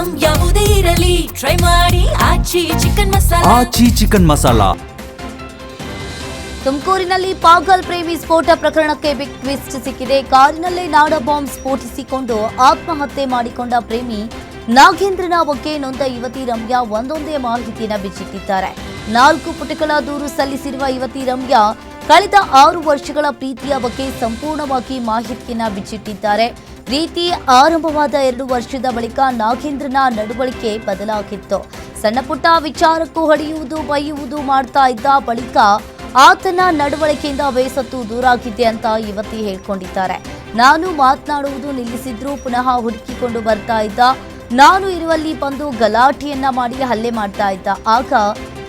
Item ಯಾವುದೇ ಇರಲಿ try ಮಾಡಿ ಆಚಿ ಚಿಕನ್ ಮಸಾಲಾ. ತುಮಕೂರಿನಲ್ಲಿ ಪಾಗಲ್ ಪ್ರೇಮಿ ಸ್ಫೋಟ ಪ್ರಕರಣಕ್ಕೆ ಬಿಗ್ ಟ್ವಿಸ್ಟ್ ಸಿಕ್ಕಿದೆ. ಕಾರಿನಲ್ಲೇ ನಾಡ ಬಾಂಬ್ ಸ್ಫೋಟಿಸಿಕೊಂಡು ಆತ್ಮಹತ್ಯೆ ಮಾಡಿಕೊಂಡ ಪ್ರೇಮಿ ನಾಗೇಂದ್ರನ ಬಗ್ಗೆ ನೊಂದ ಯುವತಿ ರಮ್ಯಾ ಒಂದೊಂದೇ ಮಾಹಿತಿಯನ್ನು ಬಿಚ್ಚಿಟ್ಟಿದ್ದಾರೆ. 4 ಪುಟಗಳ ದೂರು ಸಲ್ಲಿಸಿರುವ ಯುವತಿ ರಮ್ಯಾ ಕಳೆದ 6 ವರ್ಷಗಳ ಪ್ರೀತಿಯ ಬಗ್ಗೆ ಸಂಪೂರ್ಣವಾಗಿ ಮಾಹಿತಿಯನ್ನ ಬಿಚ್ಚಿಟ್ಟಿದ್ದಾರೆ. ಪ್ರೀತಿ ಆರಂಭವಾದ 2 ವರ್ಷದ ಬಳಿಕ ನಾಗೇಂದ್ರನ ನಡವಳಿಕೆ ಬದಲಾಗಿತ್ತು. ಸಣ್ಣ ಪುಟ್ಟ ವಿಚಾರಕ್ಕೂ ಹೊಡೆಯುವುದು ಬೈಯುವುದು ಮಾಡ್ತಾ ಇದ್ದ ಬಳಿಕ ಆತನ ನಡವಳಿಕೆಯಿಂದ ಬೇಸತ್ತು ದೂರಾಗಿದೆ ಅಂತ ಯುವತಿ ಹೇಳ್ಕೊಂಡಿದ್ದಾರೆ. ನಾನು ಮಾತನಾಡುವುದು ನಿಲ್ಲಿಸಿದ್ರು ಪುನಃ ಹುಡುಕಿಕೊಂಡು ಬರ್ತಾ ಇದ್ದ. ನಾನು ಇರುವಲ್ಲಿ ಬಂದು ಗಲಾಟೆಯನ್ನ ಮಾಡಿ ಹಲ್ಲೆ ಮಾಡ್ತಾ ಇದ್ದ. ಆಗ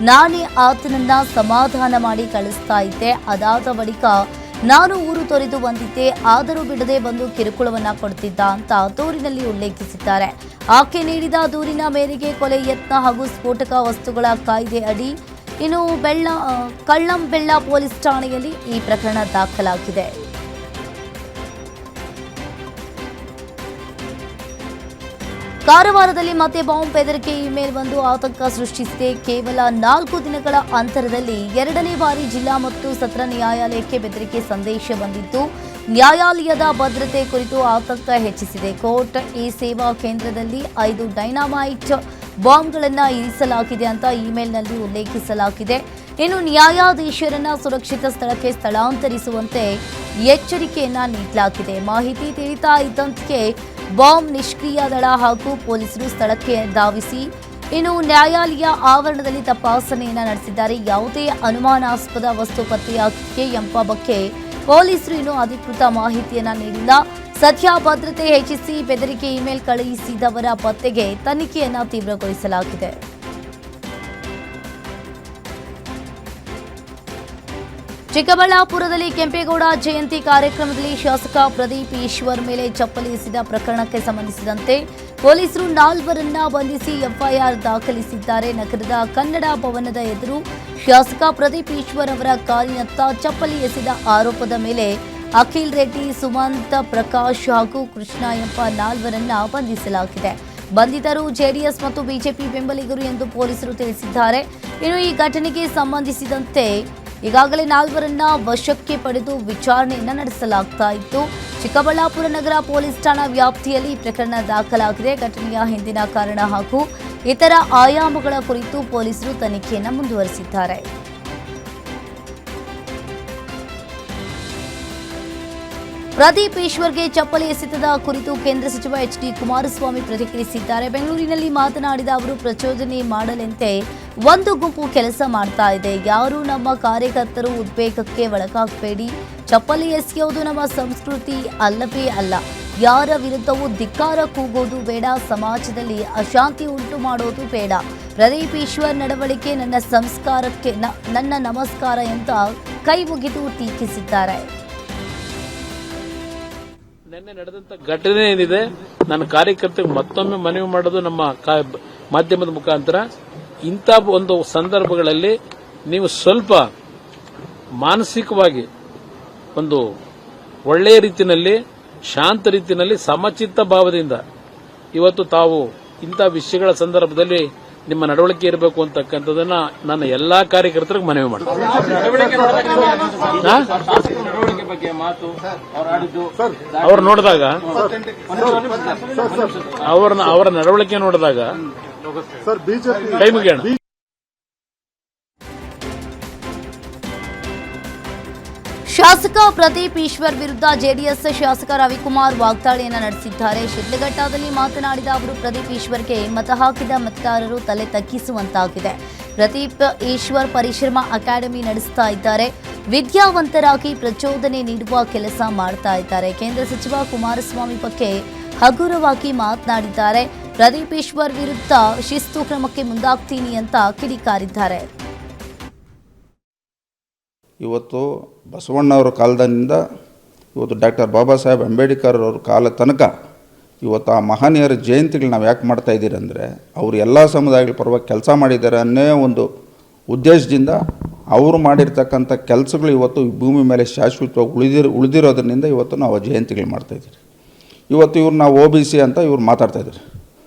ನಾನೇ ಆತನನ್ನ ಸಮಾಧಾನ ಮಾಡಿ ಕಳಿಸ್ತಾ ಇದ್ದೆ. ಅದಾದ ಬಳಿಕ ನಾನು ಊರು ತೊರೆದು ಬಂದಿದ್ದೆ. ಆದರೂ ಬಿಡದೆ ಬಂದು ಕಿರುಕುಳವನ್ನ ಕೊಡ್ತಿದ್ದ ಅಂತ ದೂರಿನಲ್ಲಿ ಉಲ್ಲೇಖಿಸಿದ್ದಾರೆ. ಆಕೆ ನೀಡಿದ ದೂರಿನ ಮೇರೆಗೆ ಕೊಲೆ ಯತ್ನ ಹಾಗೂ ಸ್ಫೋಟಕ ವಸ್ತುಗಳ ಕಾಯ್ದೆ ಅಡಿ ಇನ್ನು ಕಳ್ಳಂಬೆಳ್ಳ ಪೊಲೀಸ್ ಠಾಣೆಯಲ್ಲಿ ಈ ಪ್ರಕರಣ ದಾಖಲಾಗಿದೆ. ಕಾರವಾರದಲ್ಲಿ ಮತ್ತೆ ಬಾಂಬ್ ಬೆದರಿಕೆ ಇಮೇಲ್ ಬಂದು ಆತಂಕ ಸೃಷ್ಟಿಸಿದೆ. ಕೇವಲ 4 ದಿನಗಳ ಅಂತರದಲ್ಲಿ 2ನೇ ಬಾರಿ ಜಿಲ್ಲಾ ಮತ್ತು ಸತ್ರ ನ್ಯಾಯಾಲಯಕ್ಕೆ ಬೆದರಿಕೆ ಸಂದೇಶ ಬಂದಿದ್ದು ನ್ಯಾಯಾಲಯದ ಭದ್ರತೆ ಕುರಿತು ಆತಂಕ ಹೆಚ್ಚಿಸಿದೆ. ಕೋರ್ಟ್ ಈ ಸೇವಾ ಕೇಂದ್ರದಲ್ಲಿ 5 ಡೈನಾಮೈಟ್ ಬಾಂಬ್ಗಳನ್ನು ಇರಿಸಲಾಗಿದೆ ಅಂತ ಇಮೇಲ್ನಲ್ಲಿ ಉಲ್ಲೇಖಿಸಲಾಗಿದೆ. ಇನ್ನು ನ್ಯಾಯಾಧೀಶರನ್ನ ಸುರಕ್ಷಿತ ಸ್ಥಳಕ್ಕೆ ಸ್ಥಳಾಂತರಿಸುವಂತೆ ಎಚ್ಚರಿಕೆಯನ್ನ ನೀಡಲಾಗಿದೆ. ಮಾಹಿತಿ ತಿಳಿತಾ ಇದ್ದಂತೆ ಬಾಂಬ್ ನಿಷ್ಕ್ರಿಯ ದಳ ಹಾಗೂ ಪೊಲೀಸರು ಸ್ಥಳಕ್ಕೆ ಧಾವಿಸಿ ಇನ್ನು ನ್ಯಾಯಾಲಯ ಆವರಣದಲ್ಲಿ ತಪಾಸಣೆಯನ್ನ ನಡೆಸಿದ್ದಾರೆ. ಯಾವುದೇ ಅನುಮಾನಾಸ್ಪದ ವಸ್ತು ಪತ್ತೆಯಾಗಿದೆ ಎಂಬ ಬಗ್ಗೆ ಪೊಲೀಸರು ಇನ್ನೂ ಅಧಿಕೃತ ಮಾಹಿತಿಯನ್ನ ನೀಡಿಲ್ಲ. ಸದ್ಯ ಭದ್ರತೆ ಹೆಚ್ಚಿಸಿ ಬೆದರಿಕೆ ಇಮೇಲ್ ಕಳುಹಿಸಿದವರ ಪತ್ತೆಗೆ ತನಿಖೆಯನ್ನ ತೀವ್ರಗೊಳಿಸಲಾಗಿದೆ. ಚಿಕ್ಕಬಳ್ಳಾಪುರದಲ್ಲಿ ಕೆಂಪೇಗೌಡ ಜಯಂತಿ ಕಾರ್ಯಕ್ರಮದಲ್ಲಿ ಶಾಸಕ ಪ್ರದೀಪ್ ಈಶ್ವರ್ ಮೇಲೆ ಚಪ್ಪಲಿ ಎಸೆದ ಪ್ರಕರಣಕ್ಕೆ ಸಂಬಂಧಿಸಿದಂತೆ ಪೊಲೀಸರು 4ರನ್ನ ಬಂಧಿಸಿ ಎಫ್ಐಆರ್ ದಾಖಲಿಸಿದ್ದಾರೆ. ನಗರದ ಕನ್ನಡ ಭವನದ ಎದುರು ಶಾಸಕ ಪ್ರದೀಪ್ ಈಶ್ವರ್ ಅವರ ಕಾರಿನತ್ತ ಚಪ್ಪಲಿ ಎಸೆದ ಆರೋಪದ ಮೇಲೆ ಅಖಿಲ್ ರೆಡ್ಡಿ, ಸುಮಂತ್, ಪ್ರಕಾಶ್ ಹಾಗೂ ಕೃಷ್ಣ ಎಂಬ 4ರನ್ನ ಬಂಧಿಸಲಾಗಿದೆ. ಬಂಧಿತರು ಜೆಡಿಎಸ್ ಮತ್ತು ಬಿಜೆಪಿ ಬೆಂಬಲಿಗರು ಎಂದು ಪೊಲೀಸರು ತಿಳಿಸಿದ್ದಾರೆ. ಇನ್ನು ಈ ಘಟನೆಗೆ ಸಂಬಂಧಿಸಿದಂತೆ ಈಗಾಗಲೇ 4ರನ್ನ ವಶಕ್ಕೆ ಪಡೆದು ವಿಚಾರಣೆಯನ್ನ ನಡೆಸಲಾಗ್ತಾ ಇತ್ತು. ಚಿಕ್ಕಬಳ್ಳಾಪುರ ನಗರ ಪೊಲೀಸ್ ಠಾಣಾ ವ್ಯಾಪ್ತಿಯಲ್ಲಿ ಪ್ರಕರಣ ದಾಖಲಾಗಿದೆ. ಘಟನೆಯ ಹಿಂದಿನ ಕಾರಣ ಹಾಗೂ ಇತರ ಆಯಾಮಗಳ ಕುರಿತು ಪೊಲೀಸರು ತನಿಖೆಯನ್ನು ಮುಂದುವರೆಸಿದ್ದಾರೆ. ಪ್ರದೀಪ್ ಈಶ್ವರ್ಗೆ ಚಪ್ಪಲಿ ಎಸೆತದ ಕುರಿತು ಕೇಂದ್ರ ಸಚಿವ ಎಚ್.ಡಿ. ಕುಮಾರಸ್ವಾಮಿ ಪ್ರತಿಕ್ರಿಯಿಸಿದ್ದಾರೆ. ಬೆಂಗಳೂರಿನಲ್ಲಿ ಮಾತನಾಡಿದ ಅವರು, ಪ್ರಚೋದನೆ ಮಾಡಲೆಂತೆ ಒಂದು ಗುಂಪು ಕೆಲಸ ಮಾಡ್ತಾ ಇದೆ. ಯಾರು ನಮ್ಮ ಕಾರ್ಯಕರ್ತರು ಉದ್ವೇಗಕ್ಕೆ ಒಳಗಾಗಬೇಡಿ. ಚಪ್ಪಲಿ ಎಸೆಯುವುದು ನಮ್ಮ ಸಂಸ್ಕೃತಿ ಅಲ್ಲವೇ ಅಲ್ಲ. ಯಾರ ವಿರುದ್ಧವೂ ಧಿಕ್ಕಾರ ಕೂಗೋದು ಬೇಡ. ಸಮಾಜದಲ್ಲಿ ಅಶಾಂತಿ ಉಂಟು ಮಾಡೋದು ಬೇಡ. ಪ್ರದೀಪ್ ಈಶ್ವರ್ ನಡವಳಿಕೆ ನನ್ನ ಸಂಸ್ಕಾರಕ್ಕೆ ನನ್ನ ನಮಸ್ಕಾರ ಅಂತ ಕೈ ಮುಗಿದು ಟೀಕಿಸಿದ್ದಾರೆ. ನಿನ್ನೆ ನಡೆದಂತ ಘಟನೆ ಏನಿದೆ, ನನ್ನ ಕಾರ್ಯಕರ್ತರಿಗೆ ಮತ್ತೊಮ್ಮೆ ಮನವಿ ಮಾಡೋದು ನಮ್ಮ ಮಾಧ್ಯಮದ ಮುಖಾಂತರ, ಇಂಥ ಒಂದು ಸಂದರ್ಭಗಳಲ್ಲಿ ನೀವು ಸ್ವಲ್ಪ ಮಾನಸಿಕವಾಗಿ ಒಂದು ಒಳ್ಳೆಯ ರೀತಿಯಲ್ಲಿ, ಶಾಂತ ರೀತಿಯಲ್ಲಿ, ಸಮಚಿತ್ತ ಭಾವದಿಂದ ಇವತ್ತು ತಾವು ಇಂಥ ವಿಷಯಗಳ ಸಂದರ್ಭದಲ್ಲಿ ನಿಮ್ಮ ನಡವಳಿಕೆ ಇರಬೇಕು ಅಂತಕ್ಕಂಥದನ್ನ ನನ್ನ ಎಲ್ಲಾ ಕಾರ್ಯಕರ್ತರಿಗೆ ಮನವಿ ಮಾಡ್ತೀನಿ. ಅವ್ರು ನೋಡಿದಾಗ ಅವರ ನಡವಳಿಕೆ ನೋಡಿದಾಗ ಕೈ ಮುಗಿಯೋಣ. ಶಾಸಕ ಪ್ರದೀಪ್ ಈಶ್ವರ್ ವಿರುದ್ಧ ಜೆಡಿಎಸ್ ಶಾಸಕ ರವಿಕುಮಾರ್ ವಾಗ್ದಾಳಿಯನ್ನು ನಡೆಸಿದ್ದಾರೆ. ಶಿಡ್ಲಘಟ್ಟದಲ್ಲಿ ಮಾತನಾಡಿದ ಅವರು, ಪ್ರದೀಪ್ ಈಶ್ವರ್ಗೆ ಮತ ಹಾಕಿದ ಮತದಾರರು ತಲೆ ತಗ್ಗಿಸುವಂತಾಗಿದೆ. ಪ್ರದೀಪ್ ಈಶ್ವರ್ ಪರಿಶ್ರಮ ಅಕಾಡೆಮಿ ನಡೆಸ್ತಾ ಇದ್ದಾರೆ. ವಿದ್ಯಾವಂತರಾಗಿ ಪ್ರಚೋದನೆ ನೀಡುವ ಕೆಲಸ ಮಾಡ್ತಾ ಇದ್ದಾರೆ. ಕೇಂದ್ರ ಸಚಿವ ಕುಮಾರಸ್ವಾಮಿ ಬಗ್ಗೆ ಹಗುರವಾಗಿ ಮಾತನಾಡಿದ್ದಾರೆ. ಪ್ರದೀಪ್ ಈಶ್ವರ್ ವಿರುದ್ಧ ಶಿಸ್ತು ಕ್ರಮಕ್ಕೆ ಮುಂದಾಗ್ತೀನಿ ಅಂತ ಕಿಡಿಕಾರಿದ್ದಾರೆ. ಇವತ್ತು ಬಸವಣ್ಣವರ ಕಾಲದಿಂದ ಇವತ್ತು ಡಾಕ್ಟರ್ ಬಾಬಾ ಸಾಹೇಬ್ ಅಂಬೇಡ್ಕರ್ ಅವ್ರ ಕಾಲ ತನಕ ಇವತ್ತು ಆ ಮಹನೀಯರ ಜಯಂತಿಗಳು ನಾವು ಯಾಕೆ ಮಾಡ್ತಾಯಿದ್ದೀರಿ ಅಂದರೆ, ಅವರು ಎಲ್ಲ ಸಮುದಾಯಗಳ ಪರವಾಗಿ ಕೆಲಸ ಮಾಡಿದ್ದಾರೆ ಅನ್ನೋ ಒಂದು ಉದ್ದೇಶದಿಂದ ಅವರು ಮಾಡಿರ್ತಕ್ಕಂಥ ಕೆಲಸಗಳು ಇವತ್ತು ಭೂಮಿ ಮೇಲೆ ಶಾಶ್ವತವಾಗಿ ಉಳಿದಿರೋದ್ರಿಂದ ಇವತ್ತು ನಾವು ಜಯಂತಿಗಳು ಮಾಡ್ತಾಯಿದ್ದೀರಿ. ಇವತ್ತು ಇವ್ರು ನಾವು OBC ಅಂತ ಇವ್ರು ಮಾತಾಡ್ತಾಯಿದ್ದೀರಿ.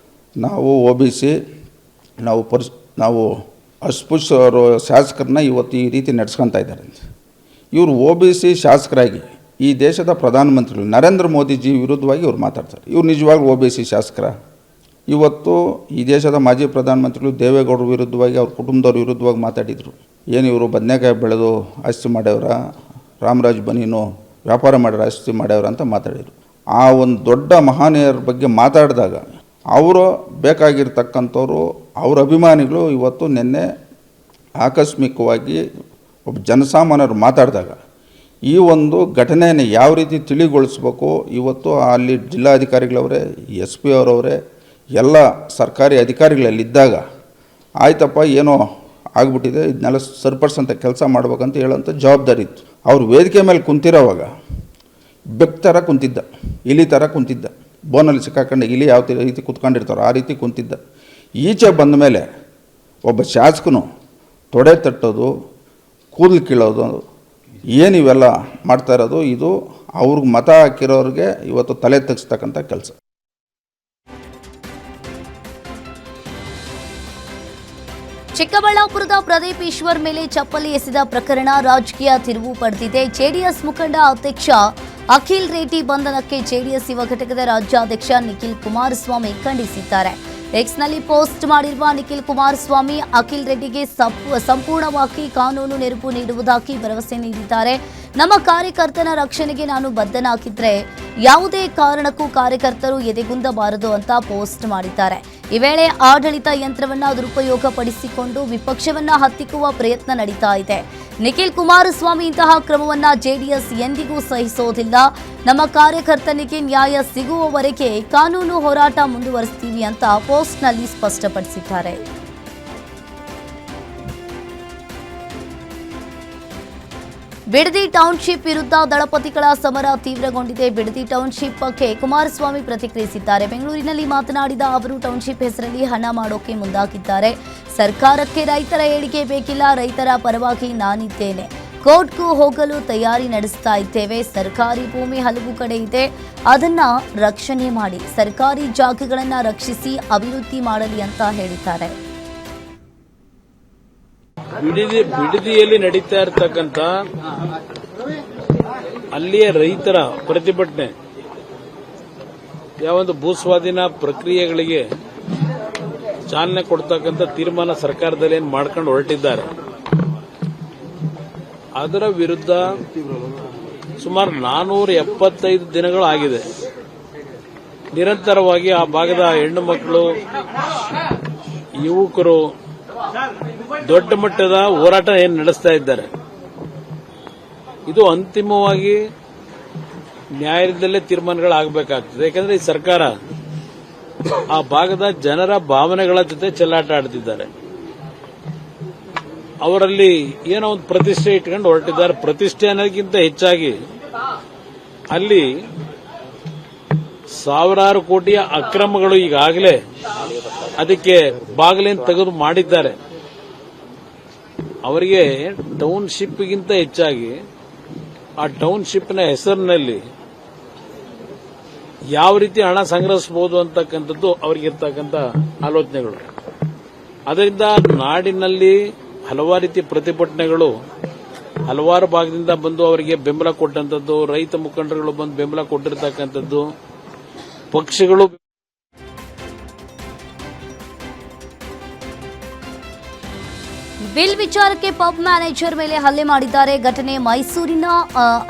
ನಾವು OBC ನಾವು ಅಸ್ಪೃಶ್ಯ ಅವರು ಶಾಸಕರನ್ನ ಇವತ್ತು ಈ ರೀತಿ ನಡೆಸ್ಕೊತಾ ಇದ್ದಾರೆ. ಇವರು OBC ಶಾಸಕರಾಗಿ ಈ ದೇಶದ ಪ್ರಧಾನಮಂತ್ರಿಗಳು ನರೇಂದ್ರ ಮೋದಿಜಿ ವಿರುದ್ಧವಾಗಿ ಇವ್ರು ಮಾತಾಡ್ತಾರೆ. ಇವ್ರು ನಿಜವಾಗ್ಲೂ OBC ಶಾಸಕರ? ಇವತ್ತು ಈ ದೇಶದ ಮಾಜಿ ಪ್ರಧಾನಮಂತ್ರಿಗಳು ದೇವೇಗೌಡರ ವಿರುದ್ಧವಾಗಿ ಅವ್ರ ಕುಟುಂಬದವ್ರ ವಿರುದ್ಧವಾಗಿ ಮಾತಾಡಿದರು. ಏನು ಇವರು ಬದನೆಕಾಯಿ ಬೆಳೆದು ಆಸ್ತಿ ಮಾಡ್ಯವರ, ರಾಮರಾಜ್ ಬನೀನು ವ್ಯಾಪಾರ ಮಾಡ್ಯಾರ ಆಸ್ತಿ ಮಾಡ್ಯವರ ಅಂತ ಮಾತಾಡಿದರು. ಆ ಒಂದು ದೊಡ್ಡ ಮಹನೀಯರ ಬಗ್ಗೆ ಮಾತಾಡಿದಾಗ ಅವರು ಬೇಕಾಗಿರ್ತಕ್ಕಂಥವ್ರು ಅವ್ರ ಅಭಿಮಾನಿಗಳು ಇವತ್ತು ನಿನ್ನೆ ಆಕಸ್ಮಿಕವಾಗಿ ಒಬ್ಬ ಜನಸಾಮಾನ್ಯರು ಮಾತಾಡಿದಾಗ ಈ ಒಂದು ಘಟನೆಯನ್ನು ಯಾವ ರೀತಿ ತಿಳಿಗೊಳಿಸ್ಬೇಕು, ಇವತ್ತು ಅಲ್ಲಿ ಜಿಲ್ಲಾಧಿಕಾರಿಗಳವರೇ, SP ಅವರವರೇ, ಎಲ್ಲ ಸರ್ಕಾರಿ ಅಧಿಕಾರಿಗಳಲ್ಲಿದ್ದಾಗ ಆಯ್ತಪ್ಪ ಏನೋ ಆಗ್ಬಿಟ್ಟಿದೆ, ಇದನ್ನೆಲ್ಲ ಸರಿಪಡಿಸೋಂಥ ಕೆಲಸ ಮಾಡ್ಬೇಕಂತ ಹೇಳೋಂಥ ಜವಾಬ್ದಾರಿ ಇತ್ತು. ಅವ್ರು ವೇದಿಕೆ ಮೇಲೆ ಕುಂತಿರೋವಾಗ ಬೆಕ್ ಥರ ಕುಂತಿದ್ದ, ಇಲಿ ಥರ ಕುಂತಿದ್ದ, ಬೋನಲ್ಲಿ ಸಿಕ್ಕಾಕೊಂಡು ಇಲಿ ಯಾವ ರೀತಿ ಕುತ್ಕೊಂಡಿರ್ತಾರೋ ಆ ರೀತಿ ಕುಂತಿದ್ದ. ಈಚೆ ಬಂದ ಮೇಲೆ ಒಬ್ಬ ಶಾಸಕನು ತೊಡೆ ತಟ್ಟೋದು, ಕೂದಲು ಕೀಳೋದು, ಏನಿವೆಲ್ಲ ಮಾಡ್ತಾ ಇರೋದು, ಇದು ಅವ್ರಿಗೆ ಮತ ಹಾಕಿರೋರಿಗೆ ಇವತ್ತು ತಲೆ ತಗ್ಸ್ತಕ್ಕಂಥ ಕೆಲಸ. ಚಿಕ್ಕಬಳ್ಳಾಪುರದ ಪ್ರದೀಪ್ ಈಶ್ವರ್ ಮೇಲೆ ಚಪ್ಪಲಿ ಎಸೆದ ಪ್ರಕರಣ ರಾಜಕೀಯ ತಿರುವು ಪಡೆದಿದೆ. ಜೆಡಿಎಸ್ ಮುಖಂಡ ಅಧ್ಯಕ್ಷ ಅಖಿಲ್ ರೆಡ್ಡಿ ಬಂಧನಕ್ಕೆ ಜೆಡಿಎಸ್ ಯುವ ಘಟಕದ ರಾಜ್ಯಾಧ್ಯಕ್ಷ ನಿಖಿಲ್ ಕುಮಾರಸ್ವಾಮಿ ಖಂಡಿಸಿದ್ದಾರೆ. ಎಕ್ಸ್ನಲ್ಲಿ ಪೋಸ್ಟ್ ಮಾಡಿರುವ ನಿಖಿಲ್ ಕುಮಾರಸ್ವಾಮಿ ಅಖಿಲ್ ರೆಡ್ಡಿಗೆ ಸಂಪೂರ್ಣವಾಗಿ ಕಾನೂನು ನೆರವು ನೀಡುವುದಾಗಿ ಭರವಸೆ ನೀಡಿದ್ದಾರೆ. ನಮ್ಮ ಕಾರ್ಯಕರ್ತನ ರಕ್ಷಣೆಗೆ ನಾನು ಬದ್ಧನಾಗಿದ್ರೆ ಯಾವುದೇ ಕಾರಣಕ್ಕೂ ಕಾರ್ಯಕರ್ತರು ಎದೆಗುಂದಬಾರದು ಅಂತ ಪೋಸ್ಟ್ ಮಾಡಿದ್ದಾರೆ. ಈ ವೇಳೆ ಆಡಳಿತ ಯಂತ್ರವನ್ನ ದುರುಪಯೋಗ ಪಡಿಸಿಕೊಂಡು ವಿಪಕ್ಷವನ್ನ ಹತ್ತಿಕ್ಕುವ ಪ್ರಯತ್ನ ನಡೀತಾ ಇದೆ. ನಿಖಿಲ್ ಕುಮಾರಸ್ವಾಮಿ ಇಂತಹ ಕ್ರಮವನ್ನ ಜೆಡಿಎಸ್ ಎಂದಿಗೂ ಸಹಿಸೋದಿಲ್ಲ. ನಮ್ಮ ಕಾರ್ಯಕರ್ತನಿಗೆ ನ್ಯಾಯ ಸಿಗುವವರೆಗೆ ಕಾನೂನು ಹೋರಾಟ ಮುಂದುವರಿಸ್ತೀವಿ ಅಂತ ಪೋಸ್ಟ್ನಲ್ಲಿ ಸ್ಪಷ್ಟಪಡಿಸಿದ್ದಾರೆ. ಬಿಡದಿ ಟೌನ್ಶಿಪ್ ವಿರುದ್ಧ ದಳಪತಿಗಳ ಸಮರ ತೀವ್ರಗೊಂಡಿದೆ. ಬಿಡದಿ ಟೌನ್ಶಿಪ್ ಬಗ್ಗೆ ಕುಮಾರಸ್ವಾಮಿ ಪ್ರತಿಕ್ರಿಯಿಸಿದ್ದಾರೆ. ಬೆಂಗಳೂರಿನಲ್ಲಿ ಮಾತನಾಡಿದ ಅವರು ಟೌನ್ಶಿಪ್ ಹೆಸರಲ್ಲಿ ಹಣ ಮಾಡೋಕೆ ಮುಂದಾಗಿದ್ದಾರೆ. ಸರ್ಕಾರಕ್ಕೆ ರೈತರ ಏಳಿಗೆ ಬೇಕಿಲ್ಲ, ರೈತರ ಪರವಾಗಿ ನಾನಿದ್ದೇನೆ. ಕೋರ್ಟ್ಗೂ ಹೋಗಲು ತಯಾರಿ ನಡೆಸ್ತಾ ಇದ್ದೇವೆ. ಸರ್ಕಾರಿ ಭೂಮಿ ಹಲವು ಕಡೆ ಇದೆ, ಅದನ್ನ ರಕ್ಷಣೆ ಮಾಡಿ, ಸರ್ಕಾರಿ ಜಾಗಗಳನ್ನ ರಕ್ಷಿಸಿ ಅಭಿವೃದ್ಧಿ ಮಾಡಲಿ ಅಂತ ಹೇಳಿದ್ದಾರೆ. ಬಿಡದಿಯಲ್ಲಿ ನಡೀತಾ ಇರತಕ್ಕಂತ ಅಲ್ಲಿಯ ರೈತರ ಪ್ರತಿಭಟನೆ, ಯಾವೊಂದು ಭೂಸ್ವಾಧೀನ ಪ್ರಕ್ರಿಯೆಗಳಿಗೆ ಚಾಲನೆ ಕೊಡ್ತಕ್ಕಂಥ ತೀರ್ಮಾನ ಸರ್ಕಾರದಲ್ಲಿ ಏನು ಮಾಡ್ಕೊಂಡು ಹೊರಟಿದ್ದಾರೆ, ಅದರ ವಿರುದ್ಧ ಸುಮಾರು 475 ದಿನಗಳು ಆಗಿದೆ. ನಿರಂತರವಾಗಿ ಆ ಭಾಗದ ಹೆಣ್ಣು ಮಕ್ಕಳು, ಯುವಕರು ದೊಡ್ಡ ಮಟ್ಟದ ಹೋರಾಟ ಏನು ನಡೆಸ್ತಾ ಇದ್ದಾರೆ. ಇದು ಅಂತಿಮವಾಗಿ ನ್ಯಾಯಾಲಯದಲ್ಲೇ ತೀರ್ಮಾನಗಳಾಗಬೇಕಾಗ್ತದೆ. ಯಾಕಂದ್ರೆ ಈ ಸರ್ಕಾರ ಆ ಭಾಗದ ಜನರ ಭಾವನೆಗಳ ಜೊತೆ ಚೆಲ್ಲಾಟ ಆಡ್ತಿದ್ದಾರೆ. ಅವರಲ್ಲಿ ಏನೋ ಒಂದು ಪ್ರತಿಷ್ಠೆ ಇಟ್ಕೊಂಡು ಹೊರಟಿದ್ದಾರೆ. ಪ್ರತಿಷ್ಠೆ ಅನ್ನೋದಕ್ಕಿಂತ ಹೆಚ್ಚಾಗಿ ಅಲ್ಲಿ ಸಾವಿರಾರು ಕೋಟಿಯ ಅಕ್ರಮಗಳು ಈಗಾಗಲೇ ಅದಕ್ಕೆ ಬಾಗಿಲೇನು ತೆಗೆದು ಮಾಡಿದ್ದಾರೆ. ಅವರಿಗೆ ಟೌನ್ಶಿಪ್ಗಿಂತ ಹೆಚ್ಚಾಗಿ ಆ ಟೌನ್ಶಿಪ್ನ ಹೆಸರಿನಲ್ಲಿ ಯಾವ ರೀತಿ ಹಣ ಸಂಗ್ರಹಿಸಬಹುದು ಅಂತಕ್ಕಂಥದ್ದು ಅವರಿಗಿರ್ತಕ್ಕಂಥ ಆಲೋಚನೆಗಳು. ಅದರಿಂದ ನಾಡಿನಲ್ಲಿ ಹಲವಾರು ರೀತಿಯ ಪ್ರತಿಭಟನೆಗಳು ಹಲವಾರು ಭಾಗದಿಂದ ಬಂದು ಅವರಿಗೆ ಬೆಂಬಲ ಕೊಟ್ಟಂತದ್ದು, ರೈತ ಮುಖಂಡರುಗಳು ಬಂದು ಬೆಂಬಲ ಕೊಟ್ಟಿರ್ತಕ್ಕಂಥದ್ದು, ಪಕ್ಷಗಳು ಬಿಲ್ ವಿಚಾರಕ್ಕೆ ಪಬ್ ಮ್ಯಾನೇಜರ್ ಮೇಲೆ ಹಲ್ಲೆ ಮಾಡಿದ್ದಾರೆ. ಘಟನೆ ಮೈಸೂರಿನ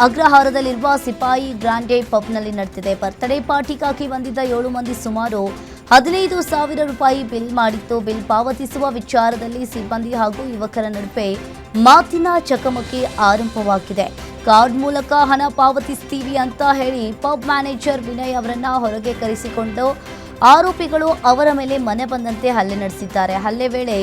ಅಗ್ರಹಾರದಲ್ಲಿರುವ ಸಿಪಾಯಿ ಗ್ರಾಂಡೆ ಪಬ್ನಲ್ಲಿ ನಡೆದಿದೆ. ಬರ್ತ್ಡೇ ಪಾರ್ಟಿಗಾಗಿ ಬಂದಿದ್ದ 7 ಮಂದಿ ಸುಮಾರು 15,000 ರೂಪಾಯಿ ಬಿಲ್ ಮಾಡಿತ್ತು. ಬಿಲ್ ಪಾವತಿಸುವ ವಿಚಾರದಲ್ಲಿ ಸಿಬ್ಬಂದಿ ಹಾಗೂ ಯುವಕರ ನಡುವೆ ಮಾತಿನ ಚಕಮಕಿ ಆರಂಭವಾಗಿದೆ. ಕಾರ್ಡ್ ಮೂಲಕ ಹಣ ಪಾವತಿಸ್ತೀವಿ ಅಂತ ಹೇಳಿ ಪಬ್ ಮ್ಯಾನೇಜರ್ ವಿನಯ್ ಅವರನ್ನ ಹೊರಗೆ ಕರೆಸಿಕೊಂಡು ಆರೋಪಿಗಳು ಅವರ ಮೇಲೆ ಮನೆ ಬಂದಂತೆ ಹಲ್ಲೆ ನಡೆಸಿದ್ದಾರೆ. ಹಲ್ಲೆ ವೇಳೆ